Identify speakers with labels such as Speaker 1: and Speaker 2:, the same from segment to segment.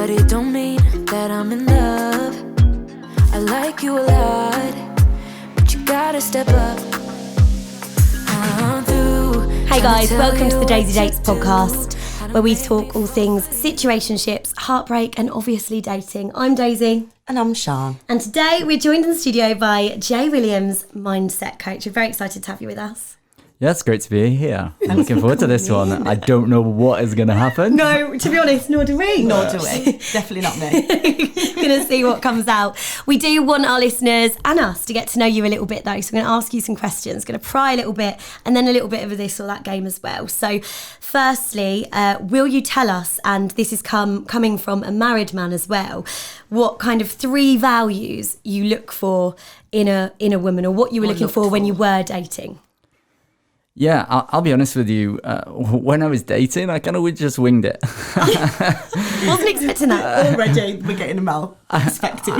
Speaker 1: but it don't mean that I'm in love. I like you a lot, but you gotta step up.
Speaker 2: Hey guys, welcome to the Daisy Dates podcast, where we talk all things situationships, heartbreak, and obviously dating. I'm Daisy.
Speaker 3: And I'm Sian.
Speaker 2: And today we're joined in the studio by Jay Williams, mindset coach. We're very excited to have you with us.
Speaker 4: Yeah, it's great to be here. I'm looking forward to this one. I don't know what is going to happen.
Speaker 2: No, to be honest, nor do we.
Speaker 3: Nor do we. Definitely not me.
Speaker 2: Going to see what comes out. We do want our listeners and us to get to know you a little bit though. So we're going to ask you some questions, going to pry a little bit, and then a little bit of this or that game as well. So firstly, will you tell us, and this is coming from a married man as well, what kind of 3 values you look for in a woman, or what you were looking for when you were dating?
Speaker 4: Yeah, I'll be honest with you. When I was dating, I kind of just winged it.
Speaker 2: Wasn't expecting that.
Speaker 3: Already, we're getting a male perspective.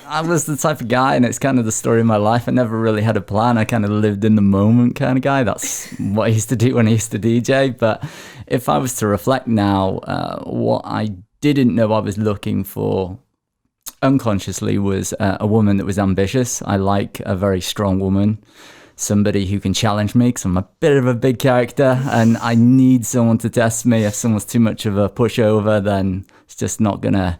Speaker 4: I was the type of guy, and it's kind of the story of my life. I never really had a plan. I kind of lived in the moment kind of guy. That's what I used to do when I used to DJ. But if I was to reflect now, what I didn't know I was looking for unconsciously was a woman that was ambitious. I like a very strong woman. Somebody who can challenge me, because I'm a bit of a big character and I need someone to test me. If someone's too much of a pushover, then it's just not going to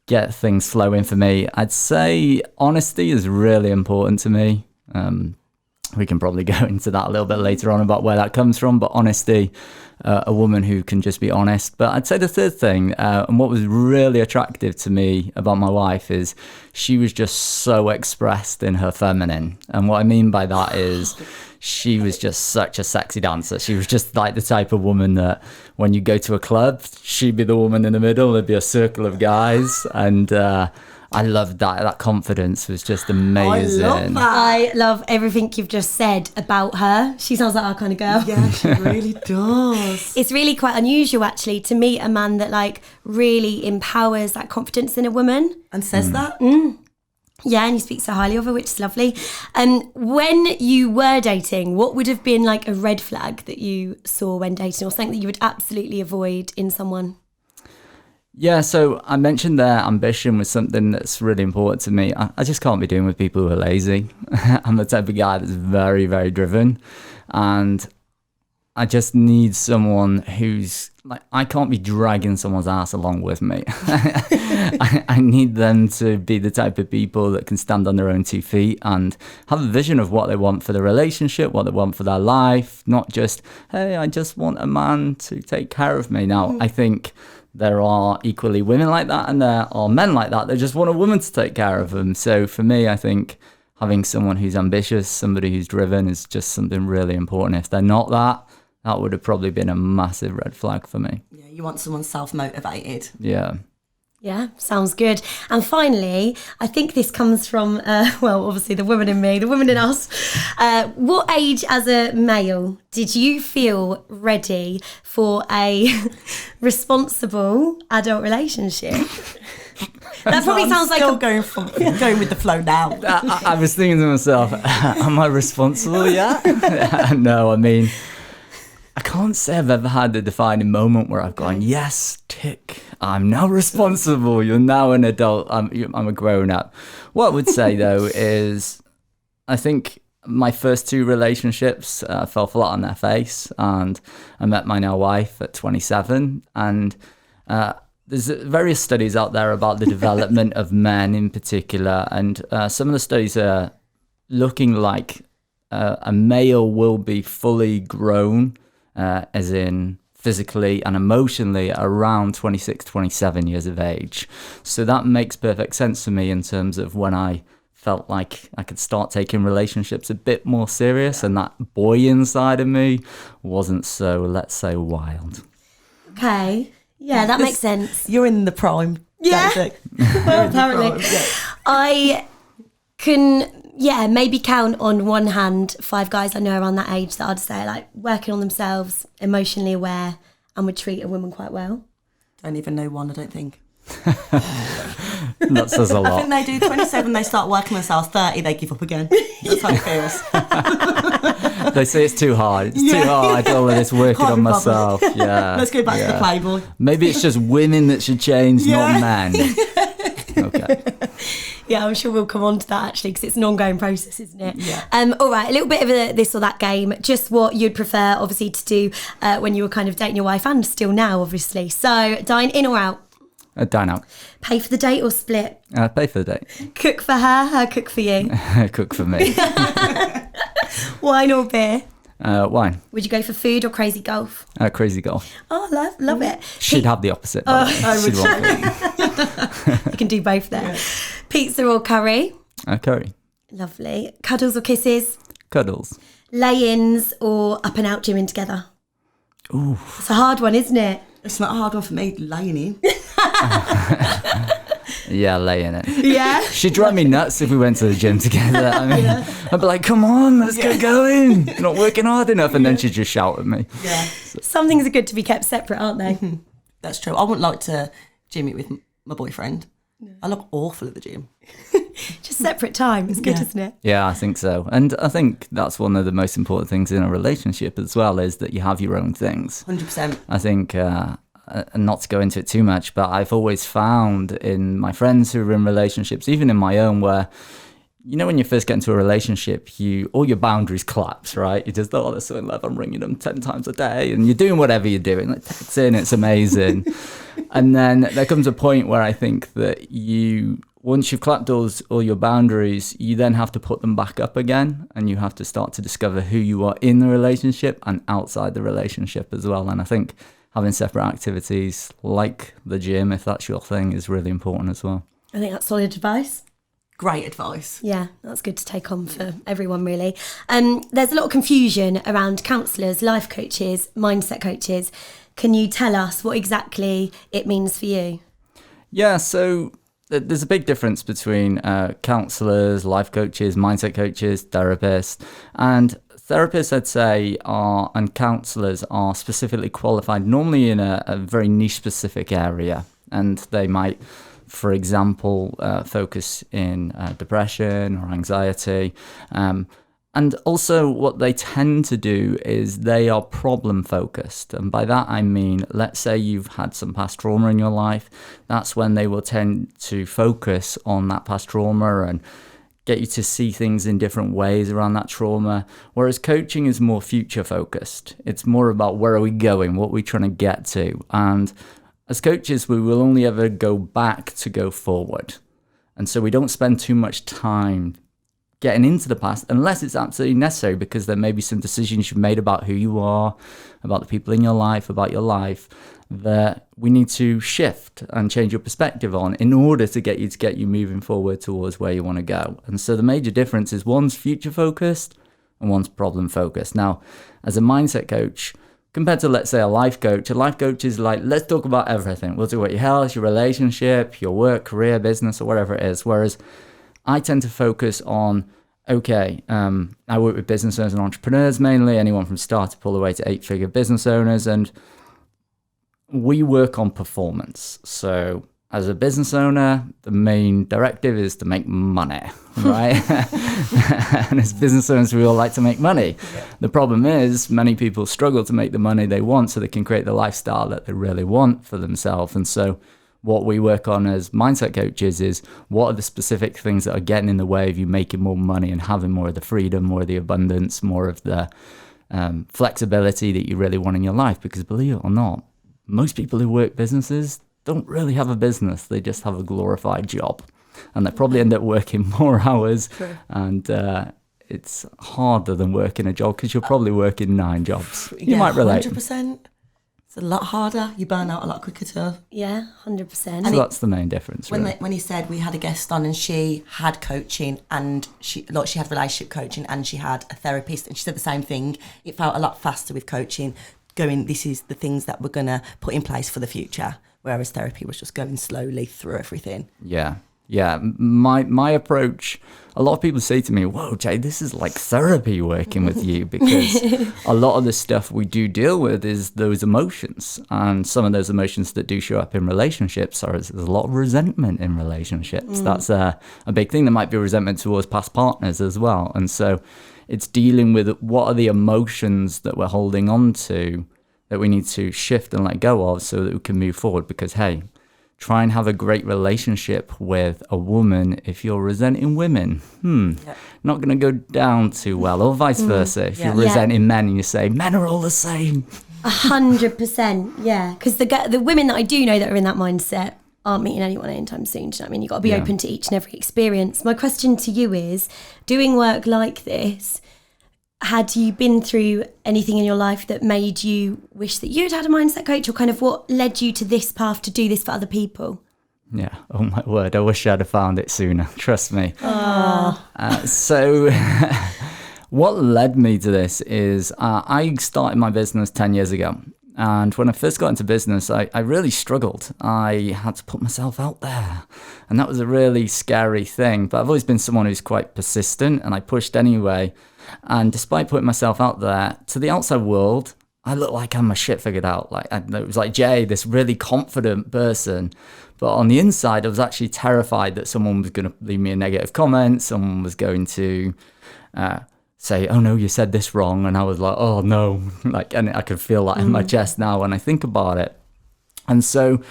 Speaker 4: get things flowing for me. I'd say honesty is really important to me. We can probably go into that a little bit later on about where that comes from, but honesty, a woman who can just be honest. But I'd say the third thing, and what was really attractive to me about my wife, is she was just so expressed in her feminine. And what I mean by that is she was just such a sexy dancer. She was just like the type of woman that when you go to a club, she'd be the woman in the middle, there'd be a circle of guys, and I loved that. That confidence was just amazing.
Speaker 3: I love that.
Speaker 2: I love everything you've just said about her. She sounds like our kind of girl.
Speaker 3: Yeah, she really does.
Speaker 2: It's really quite unusual, actually, to meet a man that really empowers that confidence in a woman.
Speaker 3: And says that?
Speaker 2: Yeah, and you speak so highly of her, which is lovely. When you were dating, what would have been a red flag that you saw when dating, or something that you would absolutely avoid in someone?
Speaker 4: Yeah, so I mentioned there ambition was something that's really important to me. I just can't be doing with people who are lazy. I'm the type of guy that's very, very driven. And I just need someone who's I can't be dragging someone's ass along with me. I need them to be the type of people that can stand on their own 2 feet and have a vision of what they want for the relationship, what they want for their life, not just, hey, I just want a man to take care of me. Now, I think there are equally women like that, and there are men like that. They just want a woman to take care of them. So for me, I think having someone who's ambitious, somebody who's driven, is just something really important. If they're not that would have probably been a massive red flag for me.
Speaker 3: Yeah, you want someone self-motivated.
Speaker 4: Yeah.
Speaker 2: Yeah, sounds good. And finally, I think this comes from, obviously the woman in me, the woman in us. What age as a male did you feel ready for a responsible adult relationship? That probably sounds like
Speaker 3: going with the flow now.
Speaker 4: I was thinking to myself, am I responsible yet? No, I mean, I can't say I've ever had a defining moment where I've gone, yes, tick, I'm now responsible. You're now an adult. I'm a grown up. What I would say, though, is I think my first 2 relationships fell flat on their face, and I met my now wife at 27. And there's various studies out there about the development of men in particular. And some of the studies are looking like a male will be fully grown, as in physically and emotionally, around 26, 27 years of age. So that makes perfect sense for me in terms of when I felt like I could start taking relationships a bit more serious, and that boy inside of me wasn't so, let's say, wild.
Speaker 2: Okay. Yeah, that makes sense.
Speaker 3: You're in the prime.
Speaker 2: Yeah. Well, apparently. I can... Yeah, maybe count on one hand 5 guys I know around that age that I'd say working on themselves, emotionally aware, and would treat a woman quite well.
Speaker 3: Don't even know one, I don't think.
Speaker 4: That says a lot.
Speaker 3: I think they do. 27, they start working themselves. 30, they give up again. That's how it feels.
Speaker 4: They say it's too hard. It's too hard. All of this working
Speaker 3: Can't
Speaker 4: on
Speaker 3: be
Speaker 4: myself.
Speaker 3: bothered.
Speaker 4: Yeah.
Speaker 3: Let's go back to the Playboy.
Speaker 4: Maybe it's just women that should change, not men. Okay.
Speaker 2: Yeah, I'm sure we'll come on to that actually, because it's an ongoing process, isn't it?
Speaker 3: Yeah.
Speaker 2: All right, a little bit of a this or that game, just what you'd prefer, obviously, to do when you were kind of dating your wife, and still now, obviously. So, dine in or out?
Speaker 4: Dine out.
Speaker 2: Pay for the date or split?
Speaker 4: Pay for the date.
Speaker 2: Cook for her cook for you?
Speaker 4: Cook for me.
Speaker 2: Wine or beer?
Speaker 4: Wine.
Speaker 2: Would you go for food or crazy golf?
Speaker 4: Crazy golf.
Speaker 2: Oh, love it.
Speaker 4: She'd have the opposite. By the way. She'd want food.
Speaker 2: You can do both there. Pizza or curry?
Speaker 4: Curry.
Speaker 2: Lovely. Cuddles or kisses?
Speaker 4: Cuddles.
Speaker 2: Lay-ins or up and out gymming together?
Speaker 4: Ooh.
Speaker 2: It's a hard one, isn't it?
Speaker 3: It's not a hard one for me, laying in.
Speaker 4: Yeah, lay in it.
Speaker 2: Yeah.
Speaker 4: She'd drive me nuts if we went to the gym together. I mean, I'd be like, come on, let's get going. You're not working hard enough. And then she'd just shout at me.
Speaker 3: Yeah,
Speaker 2: Some things are good to be kept separate, aren't they?
Speaker 3: that's true. I wouldn't like to gym it with my boyfriend. I look awful at the gym.
Speaker 2: Just separate time. It's good,
Speaker 3: Yeah.
Speaker 2: isn't it?
Speaker 4: Yeah, I think so. And I think that's one of the most important things in a relationship as well, is that you have your own things.
Speaker 3: 100%.
Speaker 4: I think, and not to go into it too much, but I've always found in my friends who are in relationships, even in my own, where, you know, when you first get into a relationship, all your boundaries collapse, right? You just, they're so in love, I'm ringing them 10 times a day, and you're doing whatever you're doing, like texting, it's amazing. And then there comes a point where I think that once you've clapped all your boundaries, you then have to put them back up again, and you have to start to discover who you are in the relationship and outside the relationship as well. And I think having separate activities like the gym, if that's your thing, is really important as well.
Speaker 2: I think that's solid advice.
Speaker 3: Great advice.
Speaker 2: Yeah, that's good to take on for everyone, really. There's a lot of confusion around counsellors, life coaches, mindset coaches. Can you tell us what exactly it means for you?
Speaker 4: Yeah, so there's a big difference between counsellors, life coaches, mindset coaches, therapists. And therapists, I'd say, and counsellors are specifically qualified, normally in a very niche specific area. And they might, for example, focus in depression or anxiety. And also what they tend to do is they are problem focused. And by that I mean, let's say you've had some past trauma in your life. That's when they will tend to focus on that past trauma and get you to see things in different ways around that trauma. Whereas coaching is more future focused. It's more about where are we going, what are we trying to get to. And as coaches, we will only ever go back to go forward. And so we don't spend too much time getting into the past unless it's absolutely necessary, because there may be some decisions you've made about who you are, about the people in your life, about your life, that we need to shift and change your perspective on in order to get you moving forward towards where you want to go. And so the major difference is one's future focused and one's problem focused. Now, as a mindset coach, compared to, let's say, a life coach is like, let's talk about everything. We'll talk about your health, your relationship, your work, career, business, or whatever it is. Whereas I tend to focus on, I work with business owners and entrepreneurs mainly, anyone from startup all the way to 8-figure business owners, and we work on performance. So as a business owner, the main directive is to make money, right? And as business owners, we all like to make money. Yeah. The problem is many people struggle to make the money they want so they can create the lifestyle that they really want for themselves. And so what we work on as mindset coaches is, what are the specific things that are getting in the way of you making more money and having more of the freedom, more of the abundance, more of the flexibility that you really want in your life? Because believe it or not, most people who work businesses don't really have a business. They just have a glorified job. And they probably end up working more hours. True. And it's harder than working a job, because you're probably working 9 jobs. You might relate.
Speaker 3: 100%. It's a lot harder. You burn out a lot quicker too.
Speaker 2: Yeah, 100%.
Speaker 4: So that's the main difference. Really.
Speaker 3: When he said, we had a guest on and she had coaching and she had relationship coaching and she had a therapist, and she said the same thing. It felt a lot faster with coaching, going, this is the things that we're going to put in place for the future. Whereas therapy was just going slowly through everything.
Speaker 4: Yeah. My approach, a lot of people say to me, whoa, Jay, this is like therapy working with you, because a lot of the stuff we do deal with is those emotions. And some of those emotions that do show up in relationships there's a lot of resentment in relationships. That's a big thing. There might be resentment towards past partners as well. And so It's dealing with what are the emotions that we're holding on to that we need to shift and let go of so that we can move forward. Because, hey, try and have a great relationship with a woman if you're resenting women. Not going to go down too well, or vice versa. If you're resenting men and you say, men are all the same.
Speaker 2: 100%, yeah. Because the women that I do know that are in that mindset aren't meeting anyone anytime soon. Do you know what I mean? You've got to be open to each and every experience. My question to you is, doing work like this, had you been through anything in your life that made you wish that you'd had a mindset coach, or kind of what led you to this path to do this for other people?
Speaker 4: Yeah, oh my word, I wish I'd have found it sooner, trust me. So what led me to this is I started my business 10 years ago. And when I first got into business, I really struggled. I had to put myself out there. And that was a really scary thing. But I've always been someone who's quite persistent, and I pushed anyway. And despite putting myself out there, to the outside world, I looked like I had my shit figured out. Like it was like Jay, this really confident person. But on the inside, I was actually terrified that someone was going to leave me a negative comment. Someone was going to say, oh no, you said this wrong. And I was like, oh no, and I could feel that in my chest now when I think about it. And so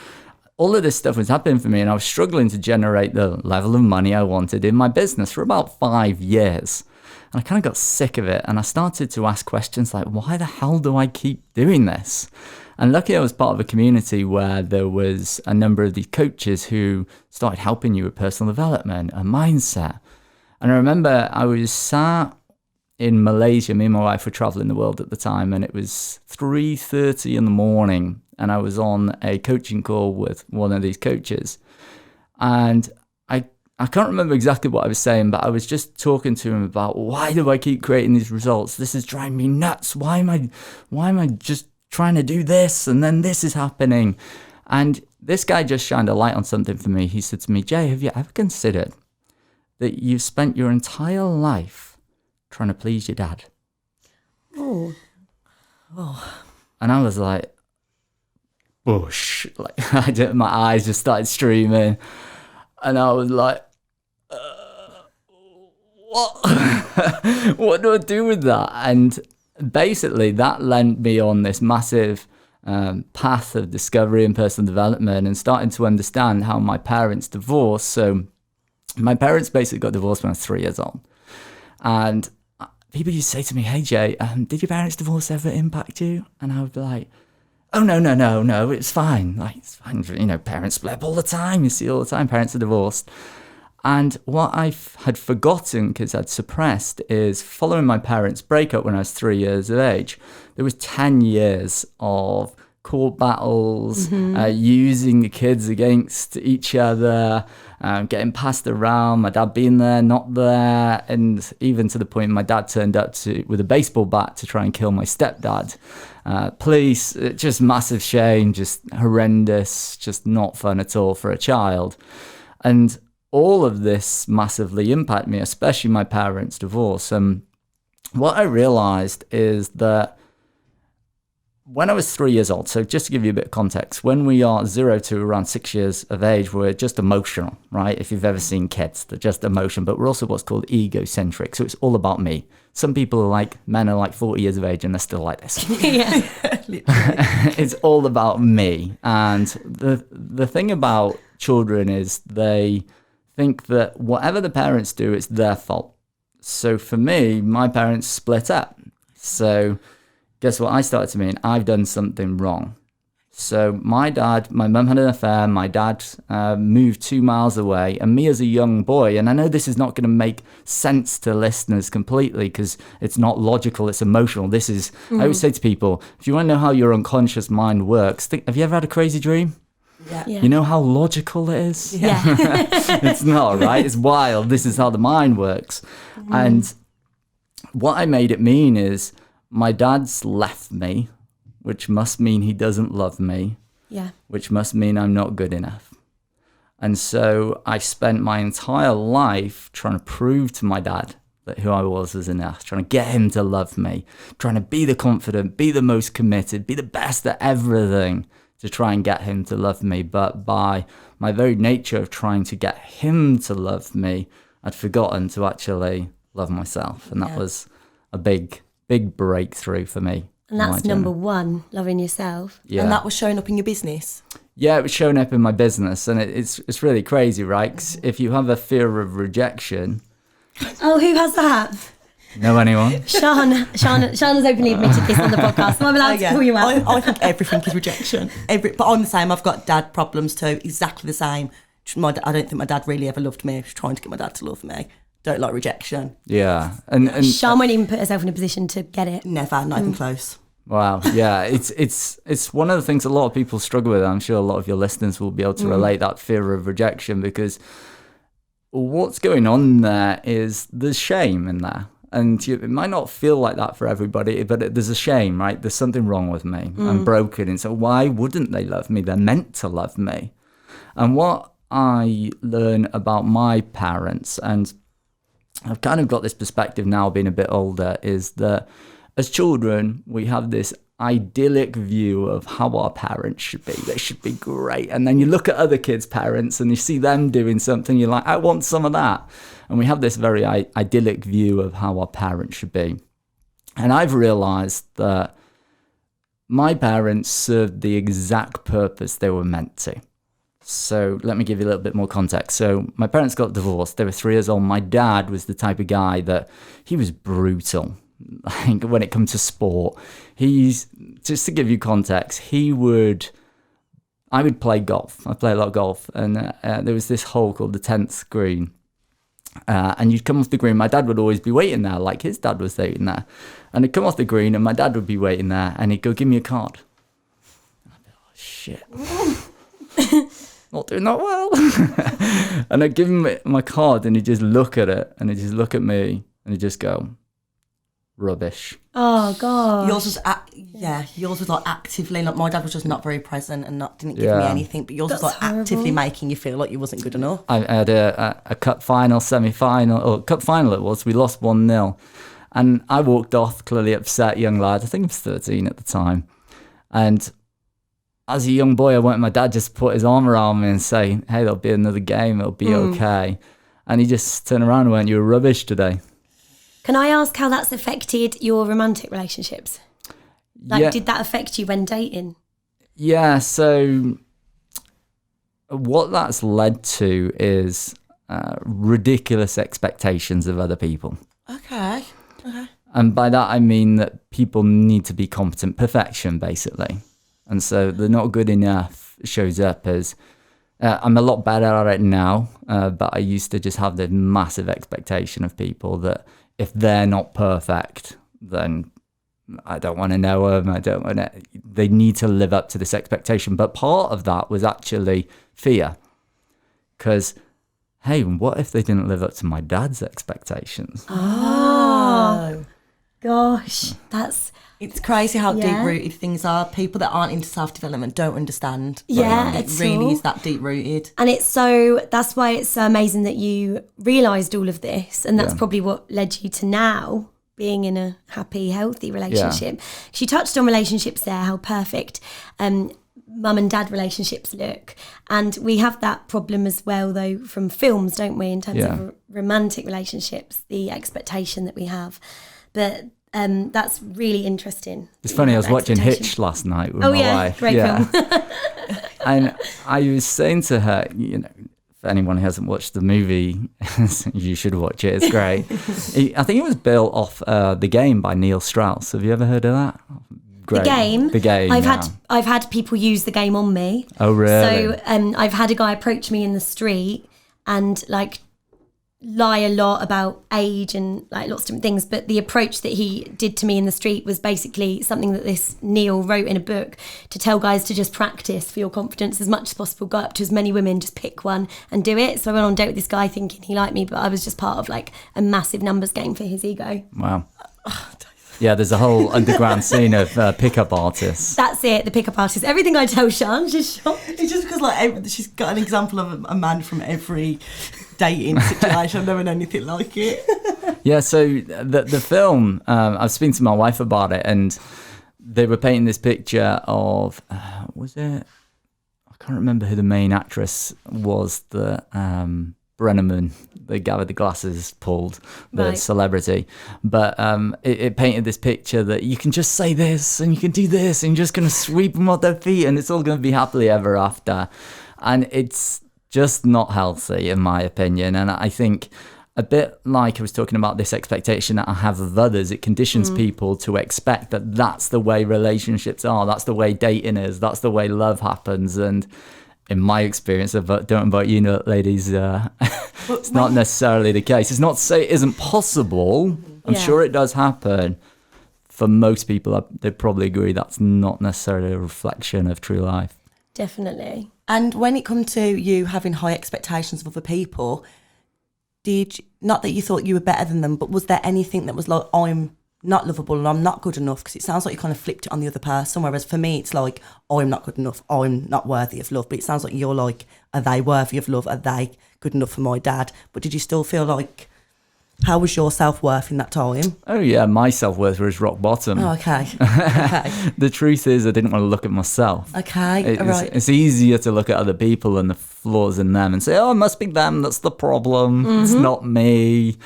Speaker 4: all of this stuff was happening for me, and I was struggling to generate the level of money I wanted in my business for about 5 years. And I kind of got sick of it, and I started to ask questions like, why the hell do I keep doing this? And luckily I was part of a community where there was a number of these coaches who started helping you with personal development and mindset. And I remember I was sat in Malaysia. Me and my wife were traveling the world at the time, and it was 3:30 in the morning, and I was on a coaching call with one of these coaches. And I can't remember exactly what I was saying, but I was just talking to him about, why do I keep creating these results? This is driving me nuts. Why am I just trying to do this, and then this is happening? And this guy just shined a light on something for me. He said to me, Jay, have you ever considered that you've spent your entire life trying to please your dad?
Speaker 2: Oh.
Speaker 4: And I was like, bush. Like my eyes just started streaming, and I was like, what? What do I do with that? And basically that led me on this massive path of discovery and personal development, and starting to understand how my parents divorced. So my parents basically got divorced when I was 3 years old. And people used to say to me, hey Jay, did your parents' divorce ever impact you? And I would be like, oh no, it's fine. Like, it's fine. You know, parents split up all the time. You see all the time parents are divorced. And what I had forgotten, because I'd suppressed, is following my parents' breakup when I was 3 years of age, there was 10 years of court battles, using the kids against each other, getting passed around, my dad being there, not there, and even to the point my dad turned up with a baseball bat to try and kill my stepdad. Police, just massive shame, just horrendous, just not fun at all for a child. And all of this massively impacted me, especially my parents' divorce. And what I realized is that when I was 3 years old, so just to give you a bit of context, when we are 0 to around 6 years of age, we're just emotional, right? If you've ever seen kids, they're just emotion, but we're also what's called egocentric. So it's all about me. Some people are like, men are like 40 years of age and they're still like this.
Speaker 2: Yeah.
Speaker 4: It's all about me. And the thing about children is they think that whatever the parents do, it's their fault. So for me, my parents split up. So guess what I started to mean? I've done something wrong. So my mum had an affair, my dad moved 2 miles away, and me as a young boy, and I know this is not going to make sense to listeners completely because it's not logical, it's emotional. I always say to people, if you want to know how your unconscious mind works, have you ever had a crazy dream?
Speaker 2: Yeah.
Speaker 4: You know how logical it is?
Speaker 2: Yeah.
Speaker 4: It's not, right? It's wild. This is how the mind works. And what I made it mean is my dad's left me, which must mean he doesn't love me, which must mean I'm not good enough. And so I spent my entire life trying to prove to my dad that who I was enough, trying to get him to love me, trying to be the confident, be the most committed, be the best at everything to try and get him to love me. But by my very nature of trying to get him to love me, I'd forgotten to actually love myself. And that was a big breakthrough for me.
Speaker 2: And that's number one, loving yourself.
Speaker 4: Yeah.
Speaker 3: And that was showing up in your business?
Speaker 4: Yeah, it was showing up in my business, and it's really crazy, right? 'Cause if you have a fear of rejection...
Speaker 2: Oh, who has that?
Speaker 4: Know anyone?
Speaker 2: Sean has openly admitted this on the podcast, so I'm allowed to call you out.
Speaker 3: I think everything is rejection. But I'm the same. I've got dad problems too, exactly the same. I don't think my dad really ever loved me. I was trying to get my dad to love me. Don't like rejection.
Speaker 4: Yeah. And
Speaker 2: Sean won't even put herself in a position to get it.
Speaker 3: Never, not even close.
Speaker 4: Wow. Yeah. It's one of the things a lot of people struggle with. I'm sure a lot of your listeners will be able to relate, that fear of rejection, because what's going on there is there's shame in there. And it might not feel like that for everybody, but there's a shame, right? There's something wrong with me. I'm broken. And so why wouldn't they love me? They're meant to love me. And what I learn about my parents, and I've kind of got this perspective now being a bit older, is that as children, we have this idyllic view of how our parents should be. They should be great. And then you look at other kids' parents and you see them doing something, you're like, I want some of that. And we have this very idyllic view of how our parents should be. And I've realized that my parents served the exact purpose they were meant to. So let me give you a little bit more context. So my parents got divorced. They were 3 years old. My dad was the type of guy that he was brutal. Like when it comes to sport, just to give you context, I would play golf. I play a lot of golf. And there was this hole called the 10th green. And you'd come off the green. My dad would always be waiting there, like his dad was waiting there. And I'd come off the green and my dad would be waiting there and he'd go, give me a card. And I'd be like, oh, shit. Not doing that well. And I'd give him my card and he'd just look at it and he'd just look at me and he'd just go, rubbish.
Speaker 2: Oh, God.
Speaker 3: Yours was like actively, like my dad was just not very present and didn't give me anything, but yours was like actively making you feel like you wasn't good enough.
Speaker 4: I had a cup final, semi-final, or cup final it was. We lost 1-0. And I walked off, clearly upset young lad. I think I was 13 at the time. And as a young boy, I wanted my dad just to put his arm around me and say, hey, there'll be another game, it'll be okay. And he just turned around and went, you were rubbish today.
Speaker 2: Can I ask how that's affected your romantic relationships? Did that affect you when dating?
Speaker 4: Yeah, so what that's led to is ridiculous expectations of other people.
Speaker 3: Okay.
Speaker 4: And by that, I mean that people need to be competent, perfection, basically. And so the not good enough shows up as, I'm a lot better at it now, but I used to just have this massive expectation of people that if they're not perfect, then I don't want to know them. They need to live up to this expectation. But part of that was actually fear. Because, hey, what if they didn't live up to my dad's expectations?
Speaker 2: Oh, gosh,
Speaker 3: It's crazy how deep-rooted things are. People that aren't into self-development don't understand.
Speaker 2: It
Speaker 3: really is that deep-rooted.
Speaker 2: And that's why it's so amazing that you realised all of this, and that's probably what led you to now being in a happy, healthy relationship. She touched on relationships there, how perfect mum and dad relationships look. And we have that problem as well, though, from films, don't we, in terms of romantic relationships, the expectation that we have. But that's really interesting.
Speaker 4: It's funny, I was watching Hitch last night with my wife.
Speaker 2: Great film.
Speaker 4: And I was saying to her, if anyone who hasn't watched the movie, you should watch it. It's great. I think it was built off The Game by Neil Strauss. Have you ever heard of that? Great. The Game.
Speaker 2: I've had people use The Game on me.
Speaker 4: Oh, really?
Speaker 2: So I've had a guy approach me in the street and lie a lot about age and lots of different things, but the approach that he did to me in the street was basically something that this Neil wrote in a book to tell guys to just practice for your confidence as much as possible, go up to as many women, just pick one and do it. So I went on a date with this guy thinking he liked me, but I was just part of a massive numbers game for his ego.
Speaker 4: Wow. Yeah, there's a whole underground scene of pickup artists.
Speaker 2: That's it, the pickup artists. Everything I tell Sean, she's shocked.
Speaker 3: It's just because she's got an example of a man from every dating situation. I've never known anything like it.
Speaker 4: Yeah, so the film, I've spoken to my wife about it, and they were painting this picture of, was it? I can't remember who the main actress was that Brenneman, the guy with the glasses pulled, the
Speaker 2: Right.
Speaker 4: celebrity. But it painted this picture that you can just say this and you can do this and you're just going to sweep them off their feet and it's all going to be happily ever after. And it's just not healthy, in my opinion. And I think a bit like I was talking about this expectation that I have of others, it conditions people to expect that that's the way relationships are, that's the way dating is, that's the way love happens. And in my experience, don't invite you, ladies, it's not necessarily the case. It's not to say it isn't possible. I'm sure it does happen. For most people, they probably agree that's not necessarily a reflection of true life.
Speaker 2: Definitely.
Speaker 3: And when it comes to you having high expectations of other people, not that you thought you were better than them, but was there anything that was like, I'm not lovable and I'm not good enough? Because it sounds like you kind of flipped it on the other person, whereas for me it's like, I'm not good enough, I'm not worthy of love. But it sounds like you're like, are they worthy of love, are they good enough for my dad? But did you still feel like, how was your self-worth in that time?
Speaker 4: Oh yeah, my self-worth was rock bottom.
Speaker 3: Oh, okay. Okay.
Speaker 4: The truth is I didn't want to look at myself.
Speaker 3: Okay, right.
Speaker 4: It's easier to look at other people and the flaws in them and say, oh, it must be them, that's the problem, it's not me.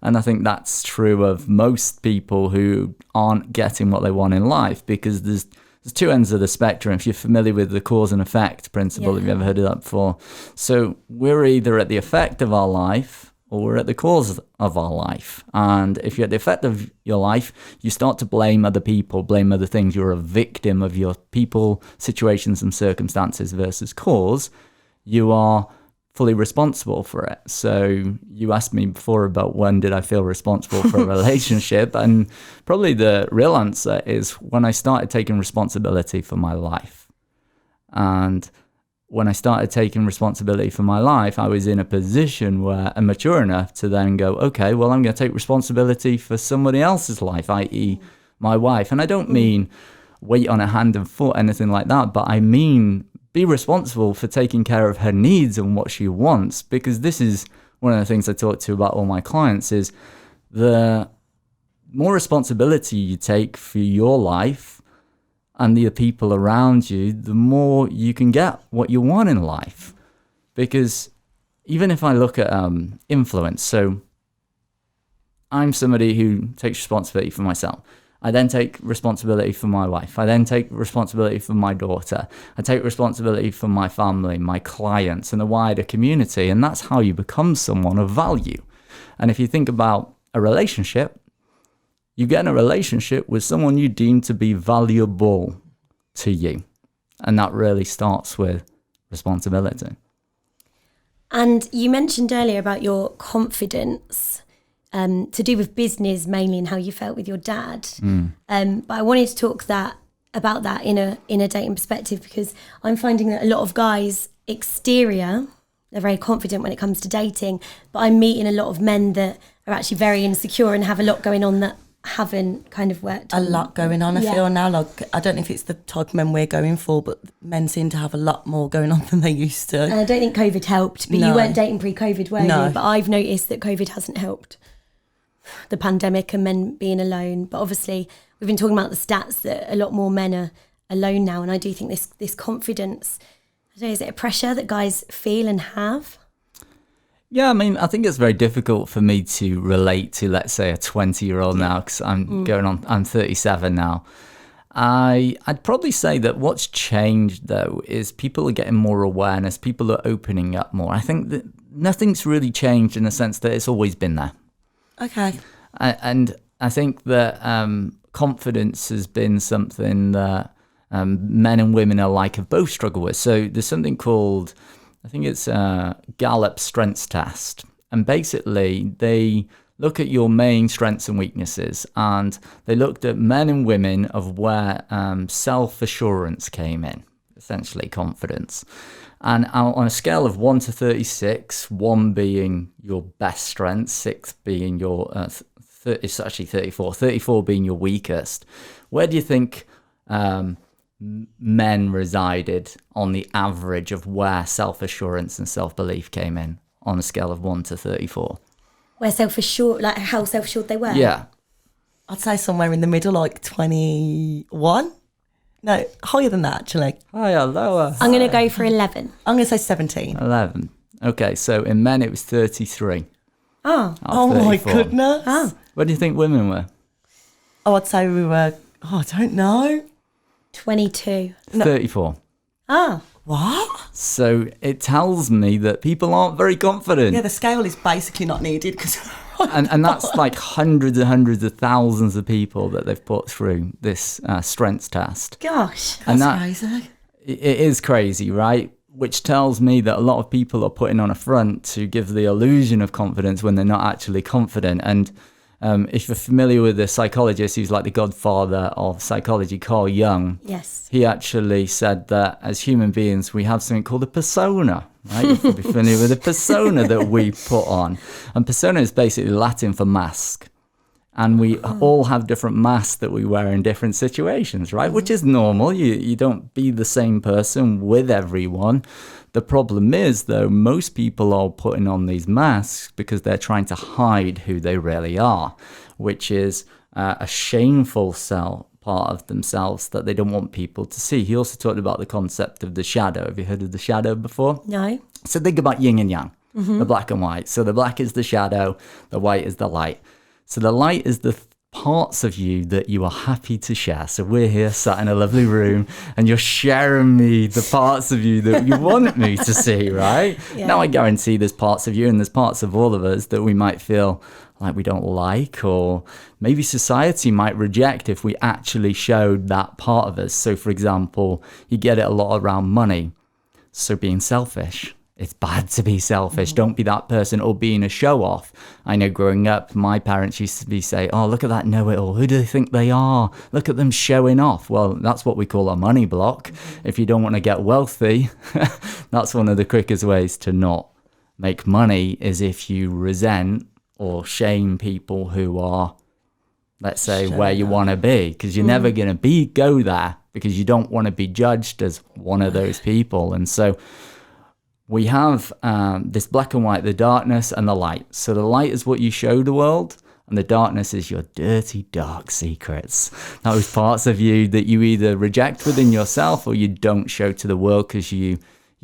Speaker 4: And I think that's true of most people who aren't getting what they want in life, because there's two ends of the spectrum. If you're familiar with the cause and effect principle, have you ever heard of that before? So we're either at the effect of our life or we're at the cause of our life. And if you're at the effect of your life, you start to blame other people, blame other things. You're a victim of your people, situations and circumstances, versus cause. You are fully responsible for it. So you asked me before about when did I feel responsible for a relationship, and probably the real answer is when I started taking responsibility for my life. And when I started taking responsibility for my life, I was in a position where I'm mature enough to then go, okay, well, I'm going to take responsibility for somebody else's life, i.e. my wife. And I don't mean wait on a hand and foot, anything like that, but I mean be responsible for taking care of her needs and what she wants. Because this is one of the things I talk to about all my clients, is the more responsibility you take for your life and the people around you, the more you can get what you want in life. Because even if I look at influence, so I'm somebody who takes responsibility for myself. I then take responsibility for my wife. I then take responsibility for my daughter. I take responsibility for my family, my clients, and the wider community. And that's how you become someone of value. And if you think about a relationship, you get in a relationship with someone you deem to be valuable to you. And that really starts with responsibility.
Speaker 2: And you mentioned earlier about your confidence. To do with business mainly and how you felt with your dad. But I wanted to talk about that in a dating perspective, because I'm finding that a lot of guys, exterior, they're very confident when it comes to dating, but I'm meeting a lot of men that are actually very insecure and have a lot going on that haven't kind of worked.
Speaker 3: A lot going on, I feel now. Like, I don't know if it's the type of men we're going for, but men seem to have a lot more going on than they used to.
Speaker 2: And I don't think COVID helped, but you weren't dating pre-COVID, were
Speaker 3: No.
Speaker 2: you? But I've noticed that COVID hasn't helped. The pandemic and men being alone. But obviously, we've been talking about the stats that a lot more men are alone now. And I do think this confidence, I don't know, is it a pressure that guys feel and have?
Speaker 4: Yeah, I mean, I think it's very difficult for me to relate to, let's say, a 20-year-old now, because I'm 37 now. I'd probably say that what's changed, though, is people are getting more awareness. People are opening up more. I think that nothing's really changed in the sense that it's always been there.
Speaker 3: Okay.
Speaker 4: And I think that confidence has been something that men and women alike have both struggled with. So there's something called, I think it's Gallup Strengths Test. And basically, they look at your main strengths and weaknesses. And they looked at men and women of where self-assurance came in, essentially confidence. And on a scale of 1 to 36, 1 being your best strength, 6 being your, it's actually 34, 34 being your weakest, where do you think men resided on the average of where self-assurance and self-belief came in on a scale of 1 to 34?
Speaker 2: Where self-assured, like how self-assured they were?
Speaker 4: Yeah.
Speaker 3: I'd say somewhere in the middle, like 21. No, higher than that, actually.
Speaker 4: Higher, lower.
Speaker 2: I'm going to go for 11.
Speaker 3: I'm going to say 17.
Speaker 4: 11. Okay, so in men it was 33.
Speaker 2: Oh.
Speaker 3: Oh my
Speaker 4: 34.
Speaker 3: goodness.
Speaker 2: Oh.
Speaker 4: What do you think women were?
Speaker 3: Oh, I'd say we were, I don't know.
Speaker 2: 22.
Speaker 4: 34.
Speaker 2: Oh.
Speaker 3: What?
Speaker 4: So it tells me that people aren't very confident.
Speaker 3: Yeah, the scale is basically not needed because...
Speaker 4: and that's like hundreds and hundreds of thousands of people that they've put through this strengths test.
Speaker 2: Gosh.
Speaker 4: And
Speaker 3: That's
Speaker 4: that,
Speaker 3: crazy.
Speaker 4: it is crazy, right? Which tells me that a lot of people are putting on a front to give the illusion of confidence when they're not actually confident. And if you're familiar with the psychologist who's like the godfather of psychology, Carl Jung,
Speaker 2: Yes.
Speaker 4: he actually said that as human beings, we have something called a persona, right? You should be familiar with the persona that we put on. And persona is basically Latin for mask. And we all have different masks that we wear in different situations, right? Which is normal. You don't be the same person with everyone. The problem is, though, most people are putting on these masks because they're trying to hide who they really are, which is a shameful part of themselves that they don't want people to see. He also talked about the concept of the shadow. Have you heard of the shadow before?
Speaker 2: No.
Speaker 4: So think about yin and yang, the black and white. So the black is the shadow, the white is the light. So the light is the parts of you that you are happy to share. So we're here sat in a lovely room and you're sharing me the parts of you that you want me to see, right?
Speaker 2: Yeah.
Speaker 4: Now I guarantee there's parts of you and there's parts of all of us that we might feel like we don't like, or maybe society might reject if we actually showed that part of us. So for example, you get it a lot around money. So being selfish. It's bad to be selfish. Don't be that person, or being a show off. I know growing up, my parents used to say, oh, look at that know-it-all. Who do they think they are? Look at them showing off. Well, that's what we call a money block. If you don't want to get wealthy, that's one of the quickest ways to not make money, is if you resent or shame people who are, let's say, where you want to be, because you're never going to go there because you don't want to be judged as one of those people. And so we have this black and white, the darkness and the light. So the light is what you show the world, and the darkness is your dirty, dark secrets. Those parts of you that you either reject within yourself or you don't show to the world because you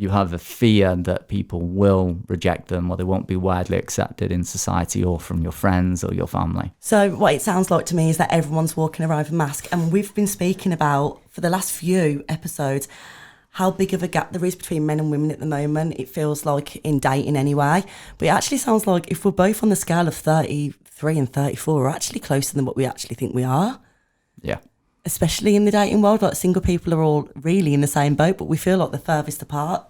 Speaker 4: have a fear that people will reject them, or they won't be widely accepted in society or from your friends or your family.
Speaker 3: So what it sounds like to me is that everyone's walking around with a mask, and we've been speaking about, for the last few episodes, how big of a gap there is between men and women at the moment. It feels like in dating anyway. But it actually sounds like if we're both on the scale of 33 and 34, we're actually closer than what we actually think we are.
Speaker 4: Yeah.
Speaker 3: Especially in the dating world, like single people are all really in the same boat, but we feel like the furthest apart.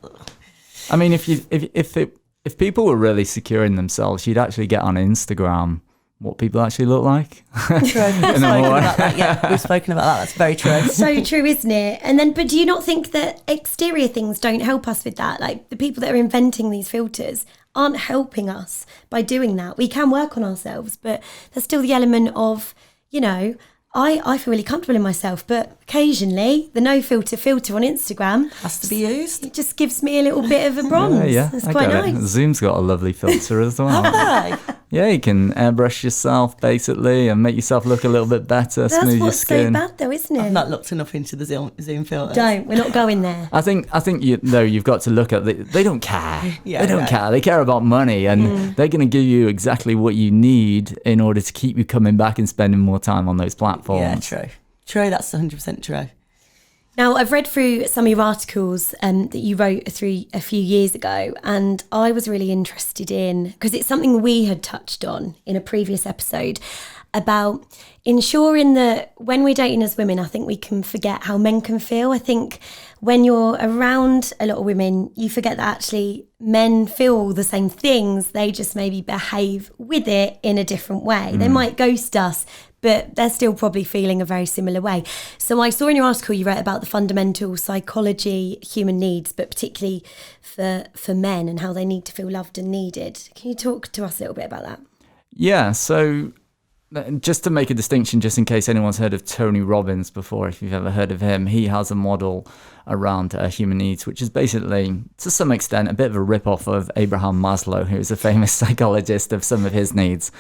Speaker 4: I mean, if people were really secure in themselves, you'd actually get on Instagram what people actually look like.
Speaker 3: True. We've spoken about that. Yeah, we've spoken about that. That's very true.
Speaker 2: So true, isn't it? And then, but do you not think that exterior things don't help us with that? Like the people that are inventing these filters aren't helping us by doing that. We can work on ourselves, but there's still the element of, you know, I feel really comfortable in myself, but occasionally the no filter on Instagram
Speaker 3: Has to be used.
Speaker 2: it just gives me a little bit of a bronze.
Speaker 4: Yeah,
Speaker 2: It's
Speaker 4: I
Speaker 2: quite
Speaker 4: get it.
Speaker 2: nice.
Speaker 4: Zoom's got a lovely filter as well.
Speaker 3: Hey.
Speaker 4: Yeah, you can airbrush yourself basically and make yourself look a little bit better,
Speaker 2: That's
Speaker 4: smooth your
Speaker 2: what's so
Speaker 4: skin.
Speaker 2: bad though, isn't it?
Speaker 3: I've not looked enough into the Zoom filters.
Speaker 2: We're not going there.
Speaker 4: I think you've got to look at they don't care.
Speaker 3: Yeah,
Speaker 4: they don't
Speaker 3: right.
Speaker 4: care. They care about money, and they're going to give you exactly what you need in order to keep you coming back and spending more time on those platforms.
Speaker 3: Yeah, true. True, that's 100% true.
Speaker 2: Now, I've read through some of your articles that you wrote through a few years ago, and I was really interested in, because it's something we had touched on in a previous episode, about ensuring that when we're dating as women, I think we can forget how men can feel. I think when you're around a lot of women, you forget that actually men feel all the same things. They just maybe behave with it in a different way. They might ghost us, but they're still probably feeling a very similar way. So I saw in your article you wrote about the fundamental psychology, human needs, but particularly for men and how they need to feel loved and needed. Can you talk to us a little bit about that?
Speaker 4: Yeah, so just to make a distinction, just in case anyone's heard of Tony Robbins before, if you've ever heard of him, he has a model around human needs, which is basically, to some extent, a bit of a rip-off of Abraham Maslow, who is a famous psychologist of some of his needs.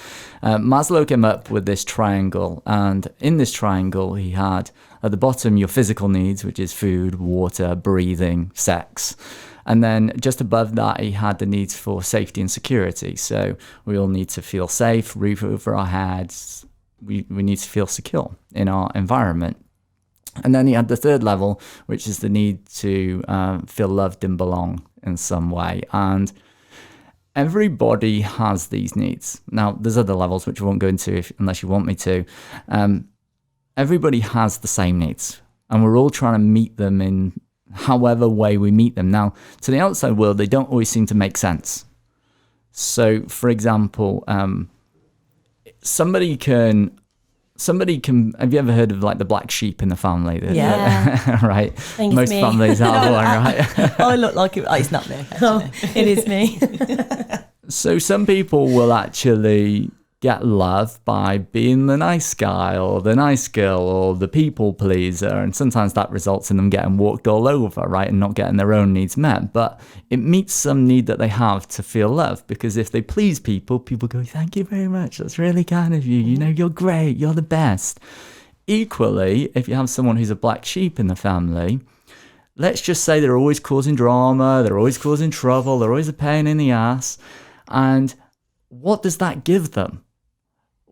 Speaker 4: Maslow came up with this triangle, and in this triangle, he had at the bottom your physical needs, which is food, water, breathing, sex. And then just above that, he had the needs for safety and security. So we all need to feel safe, roof over our heads. We need to feel secure in our environment. And then he had the third level, which is the need to feel loved and belong in some way. And everybody has these needs. Now, there's other levels which I won't go into unless you want me to. Everybody has the same needs, and we're all trying to meet them in however way we meet them. Now, to the outside world, they don't always seem to make sense. So, for example, somebody can, have you ever heard of like the black sheep in the family?
Speaker 2: Yeah.
Speaker 4: Right. Most
Speaker 2: me.
Speaker 4: families have one, right?
Speaker 3: I look like it. Oh, it's not me.
Speaker 2: Oh, it is me.
Speaker 4: So some people will actually get love by being the nice guy or the nice girl or the people pleaser, and sometimes that results in them getting walked all over, right, and not getting their own needs met. But it meets some need that they have to feel love, because if they please people, people go, thank you very much, that's really kind of you, you know, you're great, you're the best. Equally, if you have someone who's a black sheep in the family, let's just say they're always causing drama, they're always causing trouble, they're always a pain in the ass, and what does that give them?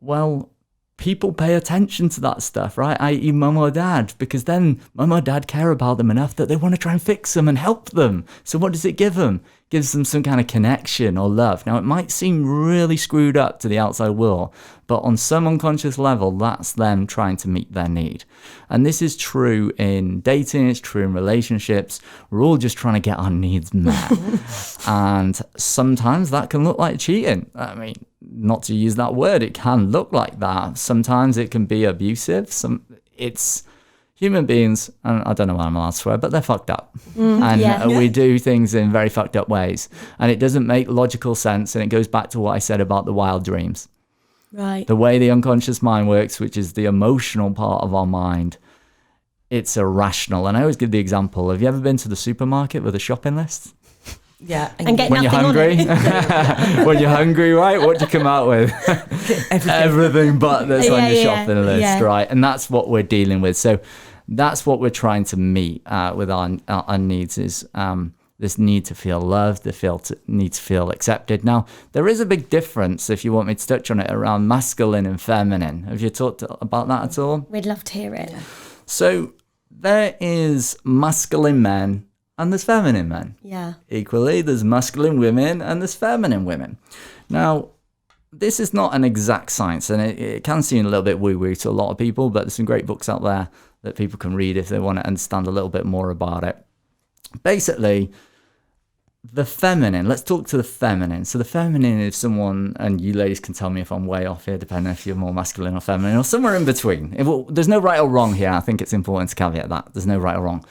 Speaker 4: Well, people pay attention to that stuff, right? I.e. mum or dad, because then mum or dad care about them enough that they want to try and fix them and help them. So what does it give them? It gives them some kind of connection or love. Now, it might seem really screwed up to the outside world, but on some unconscious level, that's them trying to meet their need. And this is true in dating, it's true in relationships. We're all just trying to get our needs met. And sometimes that can look like cheating. I mean, not to use that word, it can look like that. Sometimes it can be abusive. It's human beings, and I don't know why I'm allowed to swear, but they're fucked up. We do things in very fucked up ways. And it doesn't make logical sense. And it goes back to what I said about the wild dreams.
Speaker 2: Right.
Speaker 4: The way the unconscious mind works, which is the emotional part of our mind, it's irrational. And I always give the example, have you ever been to the supermarket with a shopping list?
Speaker 3: Yeah.
Speaker 2: And get
Speaker 4: When you're
Speaker 2: nothing
Speaker 4: hungry,
Speaker 2: on it.
Speaker 4: when you're hungry, right? What do you come out with? Everything but that's on your shopping list, right? And that's what we're dealing with. So that's what we're trying to meet with our needs is this need to feel loved, need to feel accepted. Now, there is a big difference, if you want me to touch on it, around masculine and feminine. Have you talked about that at all?
Speaker 2: We'd love to hear it.
Speaker 4: So there is masculine men and there's feminine men.
Speaker 2: Yeah.
Speaker 4: Equally, there's masculine women and there's feminine women. Now, this is not an exact science, and it can seem a little bit woo-woo to a lot of people, but there's some great books out there that people can read if they want to understand a little bit more about it. Basically, the feminine, let's talk to the feminine. So the feminine is someone, and you ladies can tell me if I'm way off here, depending if you're more masculine or feminine, or somewhere in between. There's no right or wrong here. I think it's important to caveat that. There's no right or wrong.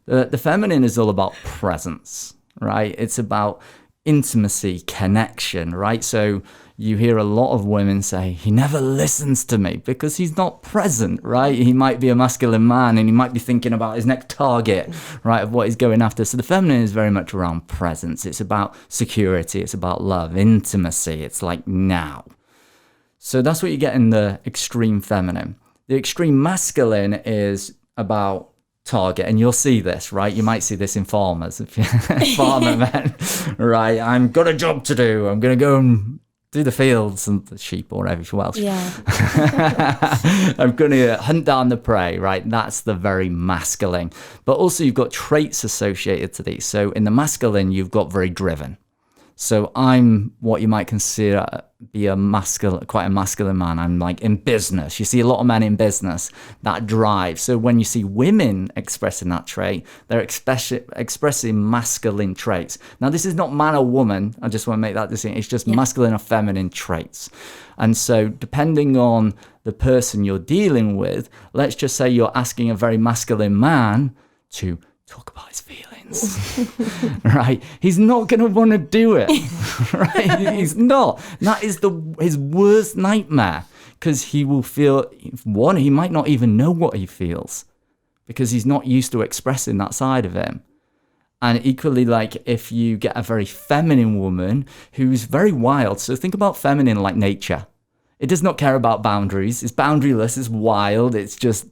Speaker 4: The feminine is all about presence, right? It's about intimacy, connection, right? So you hear a lot of women say, he never listens to me because he's not present, right? He might be a masculine man and he might be thinking about his next target, right, of what he's going after. So the feminine is very much around presence. It's about security. It's about love, intimacy. It's like now. So that's what you get in the extreme feminine. The extreme masculine is about target, and you'll see this, right? You might see this in farmers, if you're farmer men, right? I've got a job to do. I'm going to go and do the fields and the sheep or whatever, if you're Welsh.
Speaker 2: Yeah.
Speaker 4: I'm going to hunt down the prey, right? That's the very masculine. But also you've got traits associated to these. So in the masculine, you've got very driven. So I'm what you might consider be quite a masculine man. I'm like in business. You see a lot of men in business, that drive. So when you see women expressing that trait, they're expressing masculine traits. Now, this is not man or woman. I just want to make that distinction. It's just masculine or feminine traits. And so depending on the person you're dealing with, let's just say you're asking a very masculine man to talk about his feelings, right? He's not going to want to do it, right? He's not. That is his worst nightmare, because he will feel, one, he might not even know what he feels because he's not used to expressing that side of him. And equally, like if you get a very feminine woman who's very wild, so think about feminine like nature. It does not care about boundaries. It's boundaryless, it's wild, it's just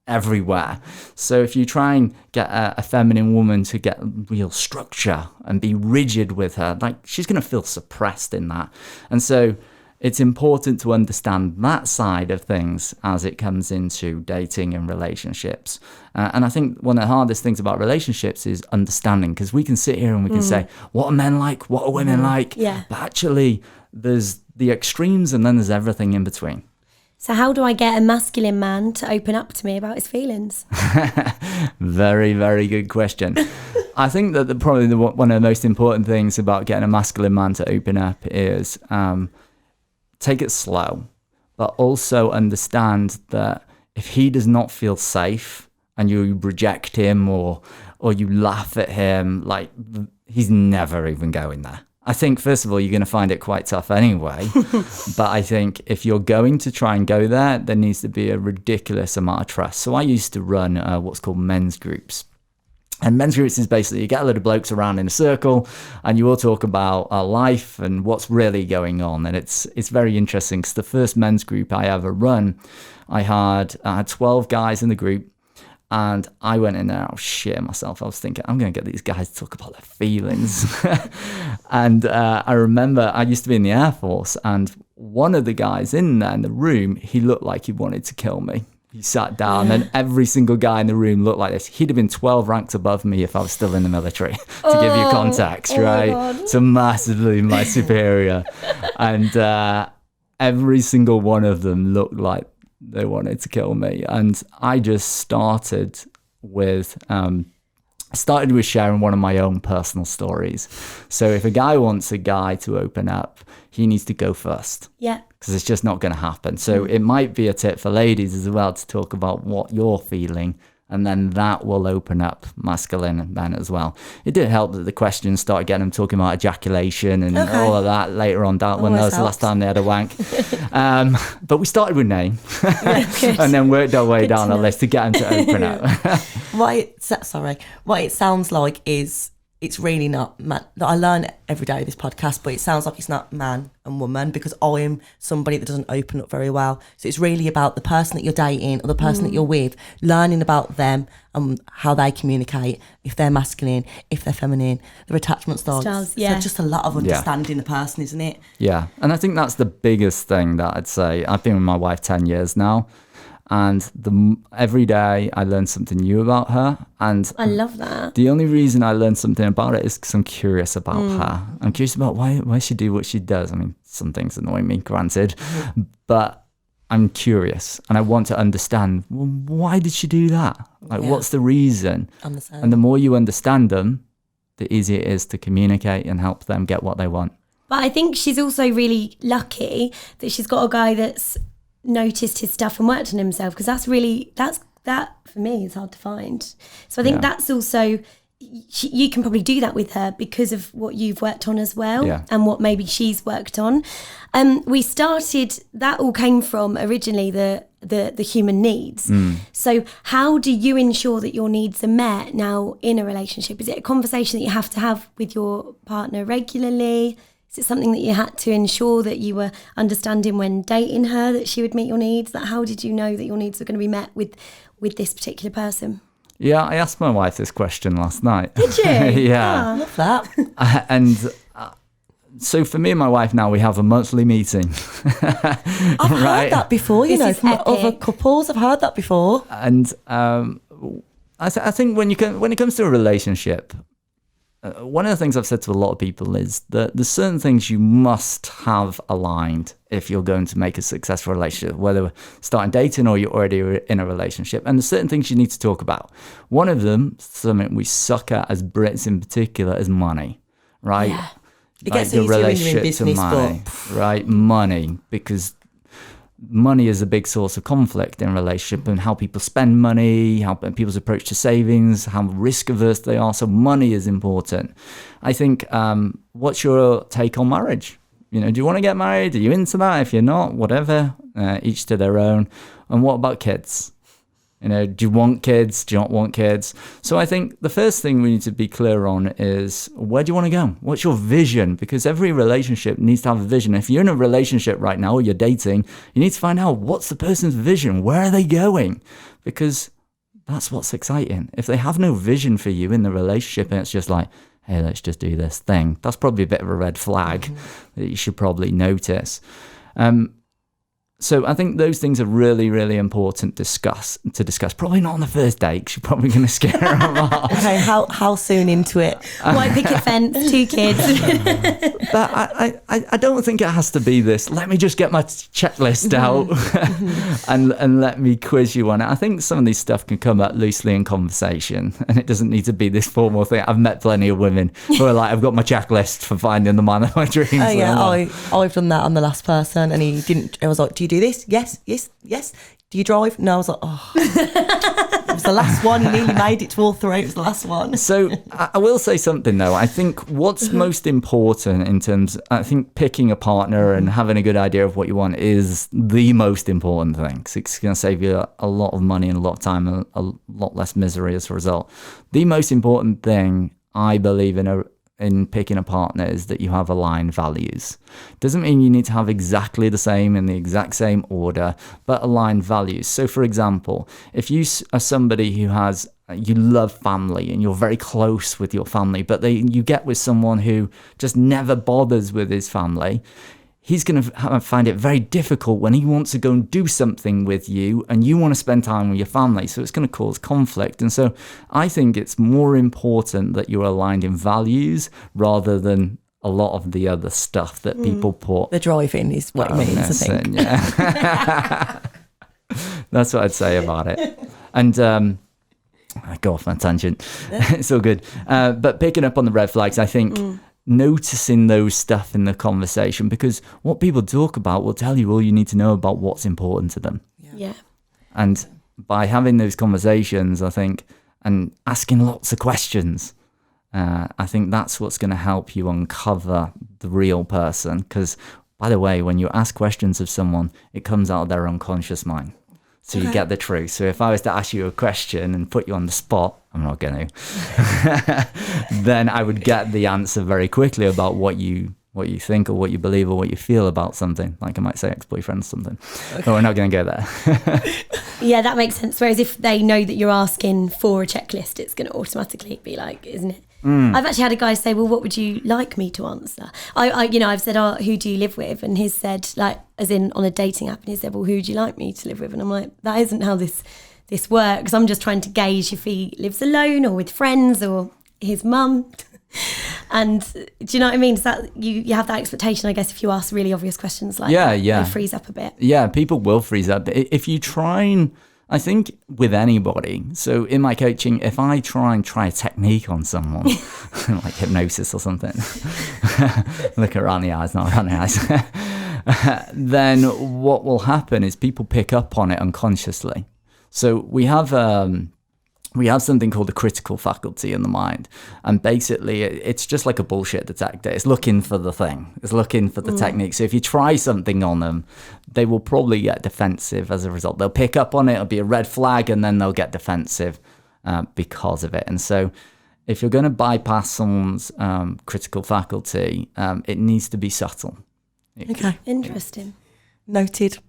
Speaker 4: everywhere. So if you try and get a feminine woman to get real structure and be rigid with her, like, she's going to feel suppressed in that. And so it's important to understand that side of things as it comes into dating and relationships. And I think one of the hardest things about relationships is understanding, because we can sit here and we can say, what are men like? What are women like?
Speaker 2: Yeah.
Speaker 4: But actually, there's the extremes and then there's everything in between.
Speaker 2: So how do I get a masculine man to open up to me about his feelings?
Speaker 4: Very, very good question. I think that probably one of the most important things about getting a masculine man to open up is take it slow, but also understand that if he does not feel safe and you reject him or you laugh at him, like, he's never even going there. I think, first of all, you're going to find it quite tough anyway. But I think if you're going to try and go there, there needs to be a ridiculous amount of trust. So I used to run what's called men's groups. And men's groups is basically you get a load of blokes around in a circle and you all talk about our life and what's really going on. And it's very interesting because the first men's group I ever run, I had 12 guys in the group. And I went in there, I was shitting myself. I was thinking, I'm going to get these guys to talk about their feelings. And I remember I used to be in the Air Force, and one of the guys in there in the room, he looked like he wanted to kill me. He sat down, and every single guy in the room looked like this. He'd have been 12 ranks above me if I was still in the military, to give you context, right? So massively my superior. And every single one of them looked like they wanted to kill me. And I just started with sharing one of my own personal stories. So if a guy wants a guy to open up, he needs to go first.
Speaker 2: Yeah.
Speaker 4: Because it's just not going to happen. So it might be a tip for ladies as well to talk about what you're feeling, and then that will open up masculine men as well. It did help that the questions started getting them talking about ejaculation and all of that later on down when that was the last time they had a wank. But we started with name and then worked our way down the list to get them to open up.
Speaker 3: What it sounds like is it's really not man. I learn every day this podcast, but it sounds like it's not man and woman, because I am somebody that doesn't open up very well. So it's really about the person that you're dating or the person that you're with, learning about them and how they communicate, if they're masculine, if they're feminine, their attachment styles.
Speaker 2: Yeah.
Speaker 3: So just a lot of understanding the person, isn't it?
Speaker 4: Yeah. And I think that's the biggest thing that I'd say. I've been with my wife 10 years now. And every day I learn something new about her. And
Speaker 2: I love that.
Speaker 4: The only reason I learn something about it is because I'm curious about her. I'm curious about why she do what she does. I mean, some things annoy me, granted, but I'm curious and I want to understand, well, why did she do that? Like, what's the reason? And the more you understand them, the easier it is to communicate and help them get what they want.
Speaker 2: But I think she's also really lucky that she's got a guy that's noticed his stuff and worked on himself, because that for me is hard to find. So I think that's also, you can probably do that with her because of what you've worked on as well, and what maybe she's worked on. We started, that all came from originally the human needs. So how do you ensure that your needs are met now in a relationship? Is it a conversation that you have to have with your partner regularly? Is it something that you had to ensure that you were understanding when dating her, that she would meet your needs? That how did you know that your needs were going to be met with this particular person?
Speaker 4: Yeah, I asked my wife this question last night.
Speaker 2: Did you?
Speaker 4: Yeah.
Speaker 3: I love that.
Speaker 4: And so for me and my wife now, we have a monthly meeting.
Speaker 3: I've heard that before, from other couples. I've heard that before.
Speaker 4: And I think when it comes to a relationship, one of the things I've said to a lot of people is that there's certain things you must have aligned if you're going to make a successful relationship, whether we're starting dating or you're already in a relationship. And there's certain things you need to talk about. One of them, something we suck at as Brits in particular, is money, right?
Speaker 3: Yeah. It gets easier when you're in business,
Speaker 4: right? Money, because money is a big source of conflict in a relationship, and how people spend money, how people's approach to savings, how risk averse they are. So money is important. I think, what's your take on marriage? Do you want to get married? Are you into that? If you're not, whatever, each to their own. And what about kids? You know, do you want kids? Do you not want kids? So I think the first thing we need to be clear on is, where do you want to go? What's your vision? Because every relationship needs to have a vision. If you're in a relationship right now or you're dating, you need to find out, what's the person's vision? Where are they going? Because that's what's exciting. If they have no vision for you in the relationship and it's just like, hey, let's just do this thing, that's probably a bit of a red flag that you should probably notice. So I think those things are really, really important to discuss. Probably not on the first date, 'cause you're probably going to scare them off.
Speaker 3: Okay, how soon into it?
Speaker 2: White picket fence, 2 kids.
Speaker 4: But I don't think it has to be this, let me just get my checklist out and let me quiz you on it. I think some of these stuff can come up loosely in conversation, and it doesn't need to be this formal thing. I've met plenty of women who are like, I've got my checklist for finding the man of my dreams.
Speaker 3: Oh yeah, I've done that on the last person, and he didn't. I was like, do you do this? Yes. Do you drive? No. I was like, oh. It was the last one. You nearly made it to all 3. It was the last one.
Speaker 4: So I will say something though. I think what's most important in terms, I think picking a partner and having a good idea of what you want is the most important thing. 'Cause it's going to save you a lot of money and a lot of time and a lot less misery as a result. The most important thing I believe in picking a partner is that you have aligned values. Doesn't mean you need to have exactly the same in the exact same order, but aligned values. So for example, if you are somebody who you love family and you're very close with your family, but you get with someone who just never bothers with his family, he's going to find it very difficult when he wants to go and do something with you and you want to spend time with your family. So it's going to cause conflict. And so I think it's more important that you're aligned in values rather than a lot of the other stuff that people put.
Speaker 3: The driving is what it means, I think.
Speaker 4: Yeah. That's what I'd say about it. And I go off on a tangent. It's all good. But picking up on the red flags, I think... noticing those stuff in the conversation, because what people talk about will tell you all you need to know about what's important to them.
Speaker 2: Yeah.
Speaker 4: And by having those conversations, I think, and asking lots of questions, I think that's what's going to help you uncover the real person. Because, by the way, when you ask questions of someone, it comes out of their unconscious mind. So you get the truth. So if I was to ask you a question and put you on the spot, I'm not going to, then I would get the answer very quickly about what you think or what you believe or what you feel about something. Like I might say ex-boyfriend or something. But we're not going to go there.
Speaker 2: Yeah, that makes sense. Whereas if they know that you're asking for a checklist, it's going to automatically be like, isn't it? I've actually had a guy say, well, what would you like me to answer? I've said, oh, who do you live with? And he's said, like, as in on a dating app, and he said, well, who would you like me to live with? And I'm like, that isn't how this works. I'm just trying to gauge if he lives alone or with friends or his mum. And do you know what I mean? So that you have that expectation, I guess, if you ask really obvious questions like that, they freeze up a bit. Yeah,
Speaker 4: people will freeze up. If you try and, I think with anybody, so in my coaching, if I try a technique on someone, like hypnosis or something, look around the eyes, not around the eyes, then what will happen is people pick up on it unconsciously. So we have something called the critical faculty in the mind. And basically, it's just like a bullshit detector. It's looking for the thing. It's looking for the technique. So if you try something on them, they will probably get defensive as a result. They'll pick up on it. It'll be a red flag, and then they'll get defensive because of it. And so if you're going to bypass someone's critical faculty, it needs to be subtle.
Speaker 3: Okay.
Speaker 2: Interesting.
Speaker 3: Noted.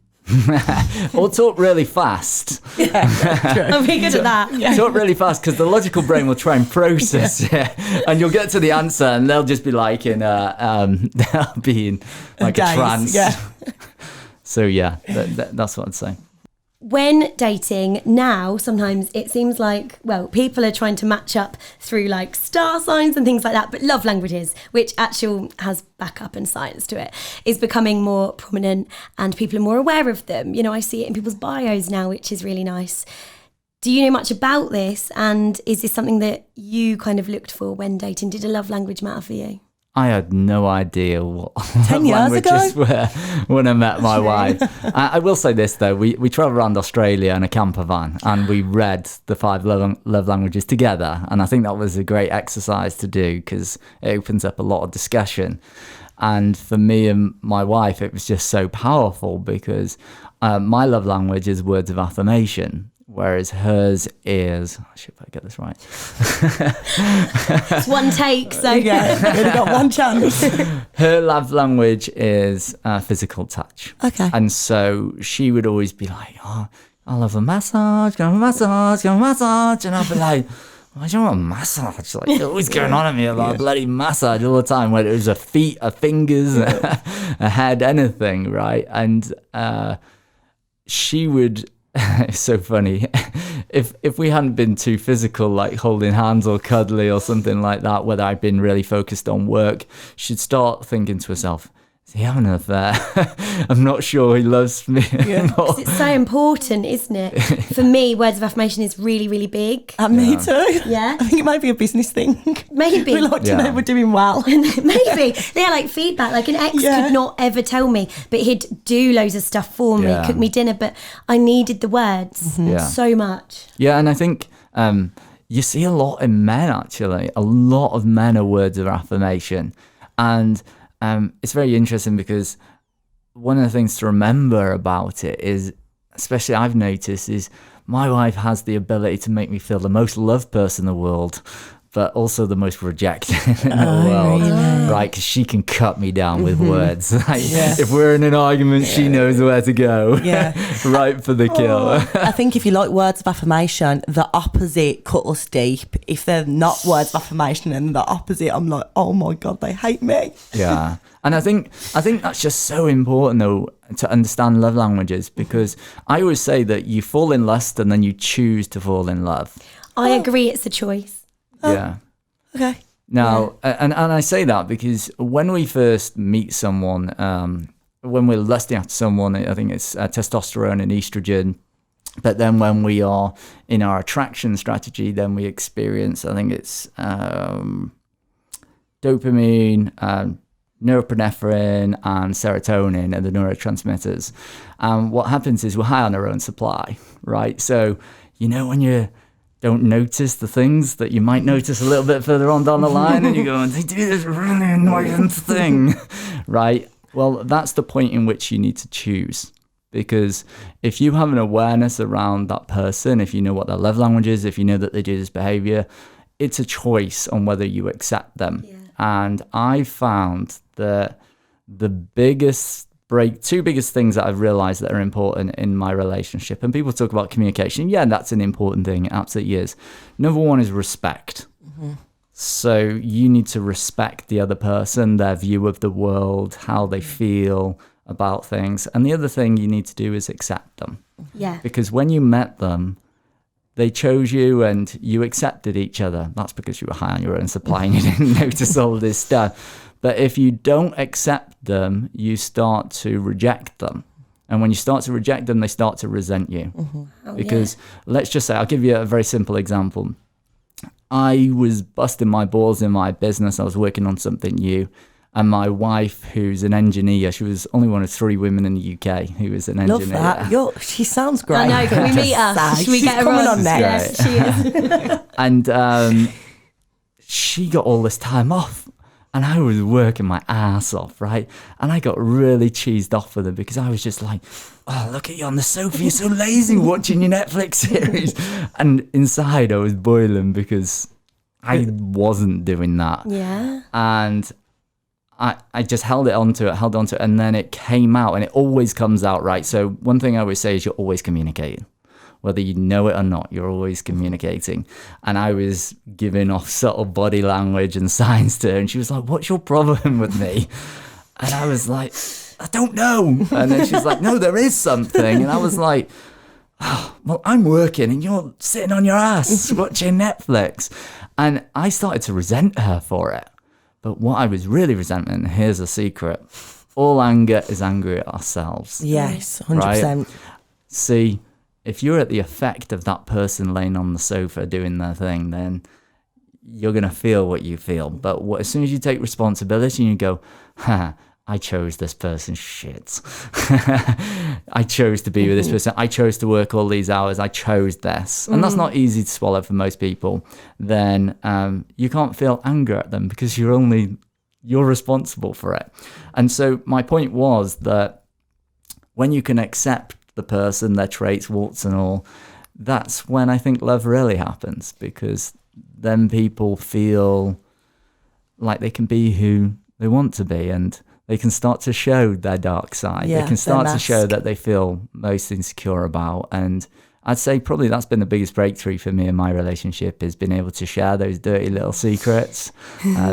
Speaker 4: Or talk really fast.
Speaker 2: I'll be good at that.
Speaker 4: Talk really fast, because the logical brain will try and process it, and you'll get to the answer, and they'll just be like they'll be in like a trance. Yeah. So that's what I'd say.
Speaker 2: When dating now, sometimes it seems like, well, people are trying to match up through like star signs and things like that, but love languages, which actually has backup and science to it, is becoming more prominent and people are more aware of them. You know, I see it in people's bios now, which is really nice. Do you know much about this? And is this something that you kind of looked for when dating? Did a love language matter for you?
Speaker 4: I had no idea what
Speaker 3: 10 years
Speaker 4: languages
Speaker 3: ago
Speaker 4: were when I met my wife. I will say this though, we travelled around Australia in a camper van and we read the 5 love languages together, and I think that was a great exercise to do because it opens up a lot of discussion. And for me and my wife, it was just so powerful because my love language is words of affirmation. whereas hers is, I should I get this right.
Speaker 2: It's one take, so
Speaker 3: Yeah, you only got one chance.
Speaker 4: Her love language is physical touch.
Speaker 3: Okay.
Speaker 4: And so she would always be like, oh, I love a massage, go a massage, go a massage. And I'd be like, why do you want a massage? Like, you're always going on at me about a bloody massage all the time, whether it was her feet, her fingers, her head, anything, right? And she would, it's so funny, if we hadn't been too physical, like holding hands or cuddly or something like that, whether I'd been really focused on work, she'd start thinking to herself, is he having an affair? I'm not sure he loves me anymore.
Speaker 2: it's so important, isn't it? For me, words of affirmation is really, really big.
Speaker 3: Me too.
Speaker 2: Yeah.
Speaker 3: I think it might be a business thing.
Speaker 2: Maybe.
Speaker 3: We like to
Speaker 4: Yeah.
Speaker 3: know we're doing well.
Speaker 2: Maybe. They're like feedback. Like an ex
Speaker 3: Yeah.
Speaker 2: could not ever tell me, but he'd do loads of stuff for me,
Speaker 4: Yeah.
Speaker 2: cook me dinner, but I needed the words
Speaker 4: Yeah.
Speaker 2: so much.
Speaker 4: Yeah, and I think you see a lot in men, actually. A lot of men are words of affirmation. And it's very interesting because one of the things to remember about it is, especially I've noticed, is my wife has the ability to make me feel the most loved person in the world, but also the most rejected in the world, right? Because she can cut me down with words. Like, if we're in an argument, she knows where to go.
Speaker 3: Yeah.
Speaker 4: Right for the kill.
Speaker 3: I think if you like words of affirmation, the opposite cut us deep. If they're not words of affirmation and the opposite, I'm like, oh my God, they hate me.
Speaker 4: Yeah. And I think that's just so important, though, to understand love languages, because I always say that you fall in lust and then you choose to fall in love.
Speaker 2: I agree, it's a choice.
Speaker 4: Yeah.
Speaker 3: Okay.
Speaker 4: Now, and I say that because when we first meet someone, when we're lusting after someone, I think it's testosterone and estrogen. But then when we are in our attraction strategy, then we experience, I think it's dopamine, norepinephrine and serotonin and the neurotransmitters. What happens is we're high on our own supply, right? So, when you don't notice the things that you might notice a little bit further on down the line and you go, they do this really annoying thing, right? Well, that's the point in which you need to choose. Because if you have an awareness around that person, if you know what their love language is, if you know that they do this behavior, it's a choice on whether you accept them. Yeah. And I found that the two biggest things that I've realized that are important in my relationship, and people talk about communication. Yeah, that's an important thing. It absolutely is. Number one is respect. Mm-hmm. So you need to respect the other person, their view of the world, how they feel about things. And the other thing you need to do is accept them.
Speaker 2: Yeah.
Speaker 4: Because when you met them, they chose you and you accepted each other. That's because you were high on your own supply and you didn't notice all this stuff. But if you don't accept them, you start to reject them. And when you start to reject them, they start to resent you. Mm-hmm. Because let's just say, I'll give you a very simple example. I was busting my balls in my business. I was working on something new. And my wife, who's an engineer, she was only one of 3 women in the UK who was an engineer.
Speaker 3: Love that. She sounds great.
Speaker 2: I know, can we meet her? Should we get her
Speaker 3: coming
Speaker 2: on
Speaker 3: next?
Speaker 2: She is.
Speaker 4: And she got all this time off. And I was working my ass off, right? And I got really cheesed off with her because I was just like, oh, look at you on the sofa. You're so lazy watching your Netflix series. And inside I was boiling because I wasn't doing that.
Speaker 2: Yeah.
Speaker 4: And I just held onto it, and then it came out, and it always comes out, right? So one thing I always say is you're always communicating. Whether you know it or not, you're always communicating. And I was giving off subtle body language and signs to her, and she was like, what's your problem with me? And I was like, I don't know. And then she's like, no, there is something. And I was like, oh, well, I'm working and you're sitting on your ass watching Netflix. And I started to resent her for it. But what I was really resenting, here's a secret. All anger is angry at ourselves.
Speaker 3: Yes, 100%.
Speaker 4: Right? See, if you're at the effect of that person laying on the sofa doing their thing, then you're going to feel what you feel. But as soon as you take responsibility and you go, I chose this person, shit. I chose to be with this person. I chose to work all these hours. I chose this. And that's not easy to swallow for most people. Then you can't feel anger at them because you're responsible for it. And so my point was that when you can accept the person, their traits, warts and all, that's when I think love really happens, because then people feel like they can be who they want to be, and they can start to show their dark side.
Speaker 3: Yeah,
Speaker 4: they can start
Speaker 3: their
Speaker 4: to show
Speaker 3: mask.
Speaker 4: that they feel most insecure about. And I'd say probably that's been the biggest breakthrough for me in my relationship, is being able to share those dirty little secrets,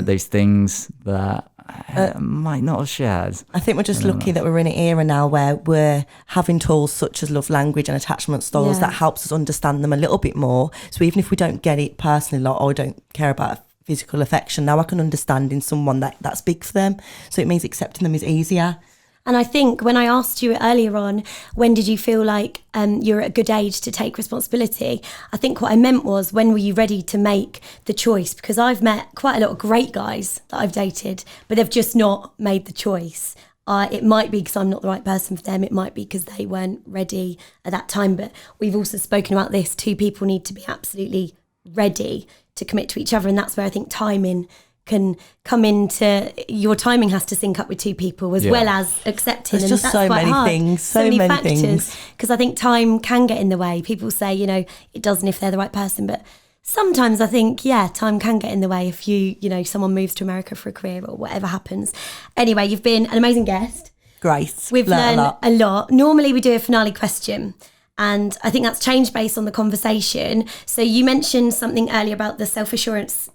Speaker 4: those things that I might not have shared.
Speaker 3: I think we're just lucky that we're in an era now where we're having tools such as love language and attachment styles that helps us understand them a little bit more. So even if we don't get it personally, like, I don't care about physical affection, now I can understand in someone that's big for them. So it means accepting them is easier.
Speaker 2: And I think when I asked you earlier on, when did you feel like you're at a good age to take responsibility? I think what I meant was, when were you ready to make the choice? Because I've met quite a lot of great guys that I've dated, but they've just not made the choice. It might be because I'm not the right person for them. It might be because they weren't ready at that time. But we've also spoken about this. Two people need to be absolutely ready to commit to each other. And that's where I think timing can come into. Your timing has to sync up with two people, as well as accepting.
Speaker 3: There's just
Speaker 2: that's
Speaker 3: so
Speaker 2: quite
Speaker 3: many
Speaker 2: hard.
Speaker 3: things, so many
Speaker 2: factors.
Speaker 3: things.
Speaker 2: Because I think time can get in the way. People say, it doesn't if they're the right person. But sometimes I think, time can get in the way if someone moves to America for a career or whatever happens. Anyway, you've been an amazing guest.
Speaker 3: Great.
Speaker 2: We've learned a lot. Normally we do a finale question, and I think that's changed based on the conversation. So you mentioned something earlier about the self-assurance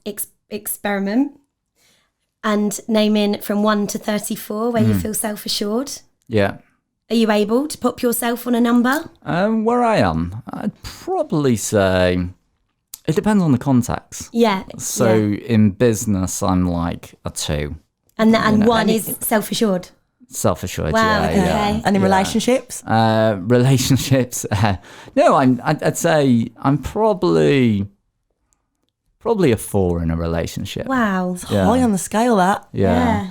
Speaker 2: experiment and naming from 1 to 34 where you feel self-assured.
Speaker 4: Yeah.
Speaker 2: Are you able to put yourself on a number?
Speaker 4: Where I am, I'd probably say it depends on the context.
Speaker 2: Yeah.
Speaker 4: So in business, I'm like a 2.
Speaker 2: And one is self-assured.
Speaker 4: Self-assured,
Speaker 2: Wow,
Speaker 4: yeah,
Speaker 2: okay.
Speaker 4: yeah.
Speaker 3: And in relationships?
Speaker 4: Relationships, no, I'd say I'm probably a 4 in a relationship.
Speaker 2: Wow.
Speaker 3: High on the scale, that.
Speaker 4: Yeah.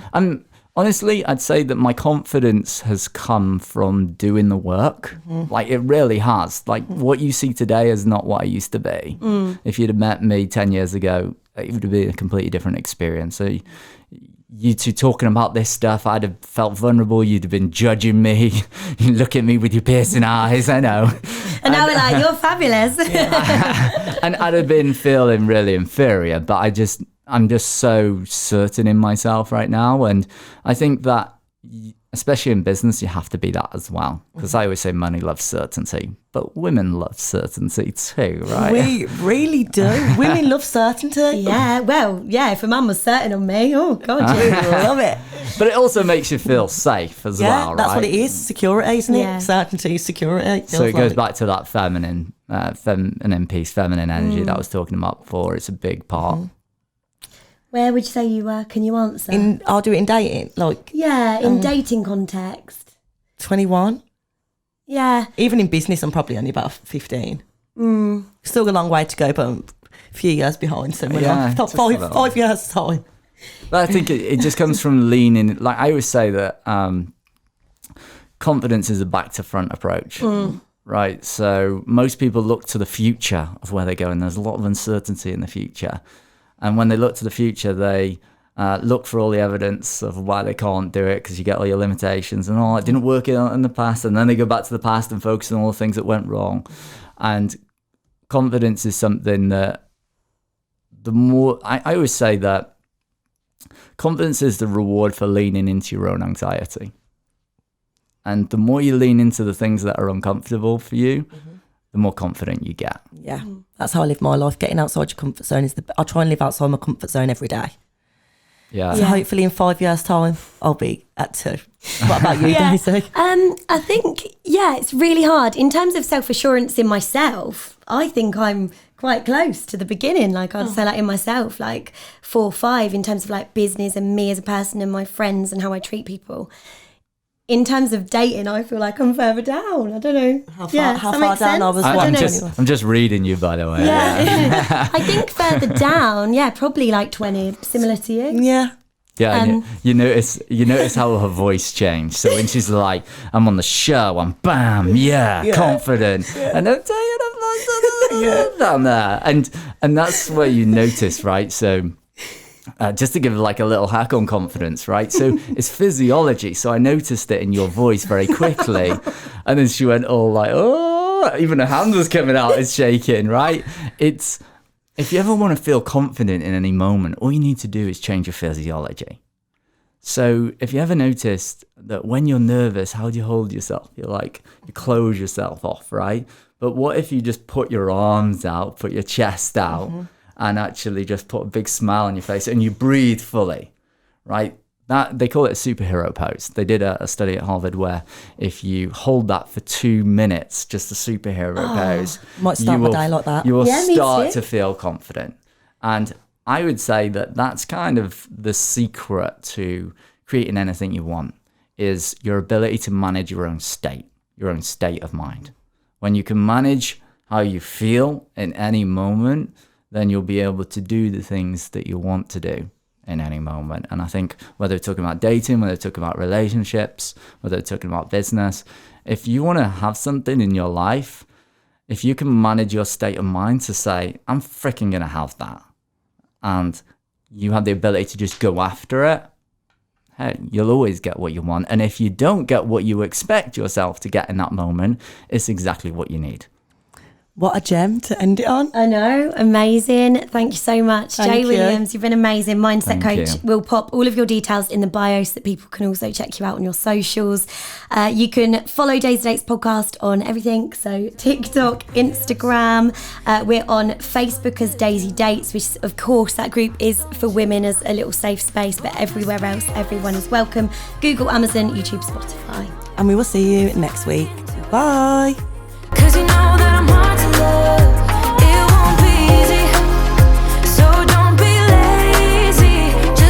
Speaker 4: Honestly, I'd say that my confidence has come from doing the work. Like, it really has. Like, what you see today is not what I used to be. If you'd have met me 10 years ago, it would have been a completely different experience. So you two talking about this stuff, I'd have felt vulnerable. You'd have been judging me. You look at me with your piercing eyes, I know.
Speaker 2: And now we're like, you're fabulous.
Speaker 4: And I'd have been feeling really inferior, but I'm just so certain in myself right now. And I think that, especially in business, you have to be that as well. Because I always say money loves certainty, but women love certainty too, right?
Speaker 3: We really do. Women love certainty.
Speaker 2: Yeah, well, yeah, if a man was certain on me, oh, God,
Speaker 3: We love it.
Speaker 4: But it also makes you feel safe as well, right?
Speaker 3: That's what it is. Security, isn't it?
Speaker 2: Yeah.
Speaker 3: Certainty, security.
Speaker 4: So it goes back to that feminine piece, feminine energy that I was talking about before. It's a big part.
Speaker 2: Where would you say you were? Can you answer?
Speaker 3: I'll do it in dating, like
Speaker 2: in dating context.
Speaker 3: 21.
Speaker 2: Yeah.
Speaker 3: Even in business, I'm probably only about 15. Still a long way to go, but I'm a few years behind. So we're like
Speaker 4: just a little.
Speaker 3: 5 years time.
Speaker 4: But I think it just comes from leaning. Like I always say that confidence is a back to front approach. Right. So most people look to the future of where they're going. There's a lot of uncertainty in the future. And when they look to the future, they look for all the evidence of why they can't do it, because you get all your limitations and all. It didn't work in the past. And then they go back to the past and focus on all the things that went wrong. And confidence is something that the more... I always say that confidence is the reward for leaning into your own anxiety. And the more you lean into the things that are uncomfortable for you, the more confident you get.
Speaker 3: Yeah, that's how I live my life. Getting outside your comfort zone I try and live outside my comfort zone every day.
Speaker 4: Yeah.
Speaker 3: So hopefully in 5 years' time, I'll be at 2. What about you, Daisy?
Speaker 2: I think, it's really hard. In terms of self-assurance in myself, I think I'm quite close to the beginning. Like I'd say like in myself, like 4 or 5 in terms of like business and me as a person and my friends and how I treat people. In terms of dating, I feel like I'm further down. I don't know.
Speaker 3: How far down I was
Speaker 4: I'm just reading you, by the way.
Speaker 2: Yeah. I think further down, probably like 20, similar to you.
Speaker 3: Yeah.
Speaker 4: Yeah, and you notice how her voice changed. So when she's like, I'm on the show, I'm confident. And I'm tired of down there. And that's where you notice, right? So just to give like a little hack on confidence, right? So it's physiology. So I noticed it in your voice very quickly. And then she went all like, oh. even her hand was coming out, it's shaking, right? It's, if you ever want to feel confident in any moment, all you need to do is change your physiology. So if you ever noticed that when you're nervous, how do you hold yourself? You close yourself off, right? But what if you just put your arms out, put your chest out, and actually just put a big smile on your face and you breathe fully, right? That, they call it a superhero pose. They did a study at Harvard where if you hold that for 2 minutes, just a superhero pose,
Speaker 3: Might start my day like that.
Speaker 4: You will
Speaker 2: Yeah, me
Speaker 4: start
Speaker 2: too.
Speaker 4: to feel confident. And I would say that that's kind of the secret to creating anything you want, is your ability to manage your own state of mind. When you can manage how you feel in any moment, then you'll be able to do the things that you want to do in any moment. And I think whether we're talking about dating, whether we're talking about relationships, whether we're talking about business, if you want to have something in your life, if you can manage your state of mind to say, I'm freaking going to have that, and you have the ability to just go after it, hey, you'll always get what you want. And if you don't get what you expect yourself to get in that moment, it's exactly what you need.
Speaker 3: What a gem to end it on.
Speaker 2: I know, amazing. Thank you so much.
Speaker 3: Thank
Speaker 2: Jay
Speaker 3: you.
Speaker 2: Williams, you've been amazing. Mindset
Speaker 4: Thank
Speaker 2: coach.
Speaker 4: you.
Speaker 2: We'll pop all of your details in the bio so that people can also check you out on your socials. You can follow Daisy Dates Podcast on everything. So TikTok, Instagram. We're on Facebook as Daisy Dates, which of course that group is for women as a little safe space, but everywhere else, everyone is welcome. Google, Amazon, YouTube, Spotify.
Speaker 3: And we will see you next week. Bye.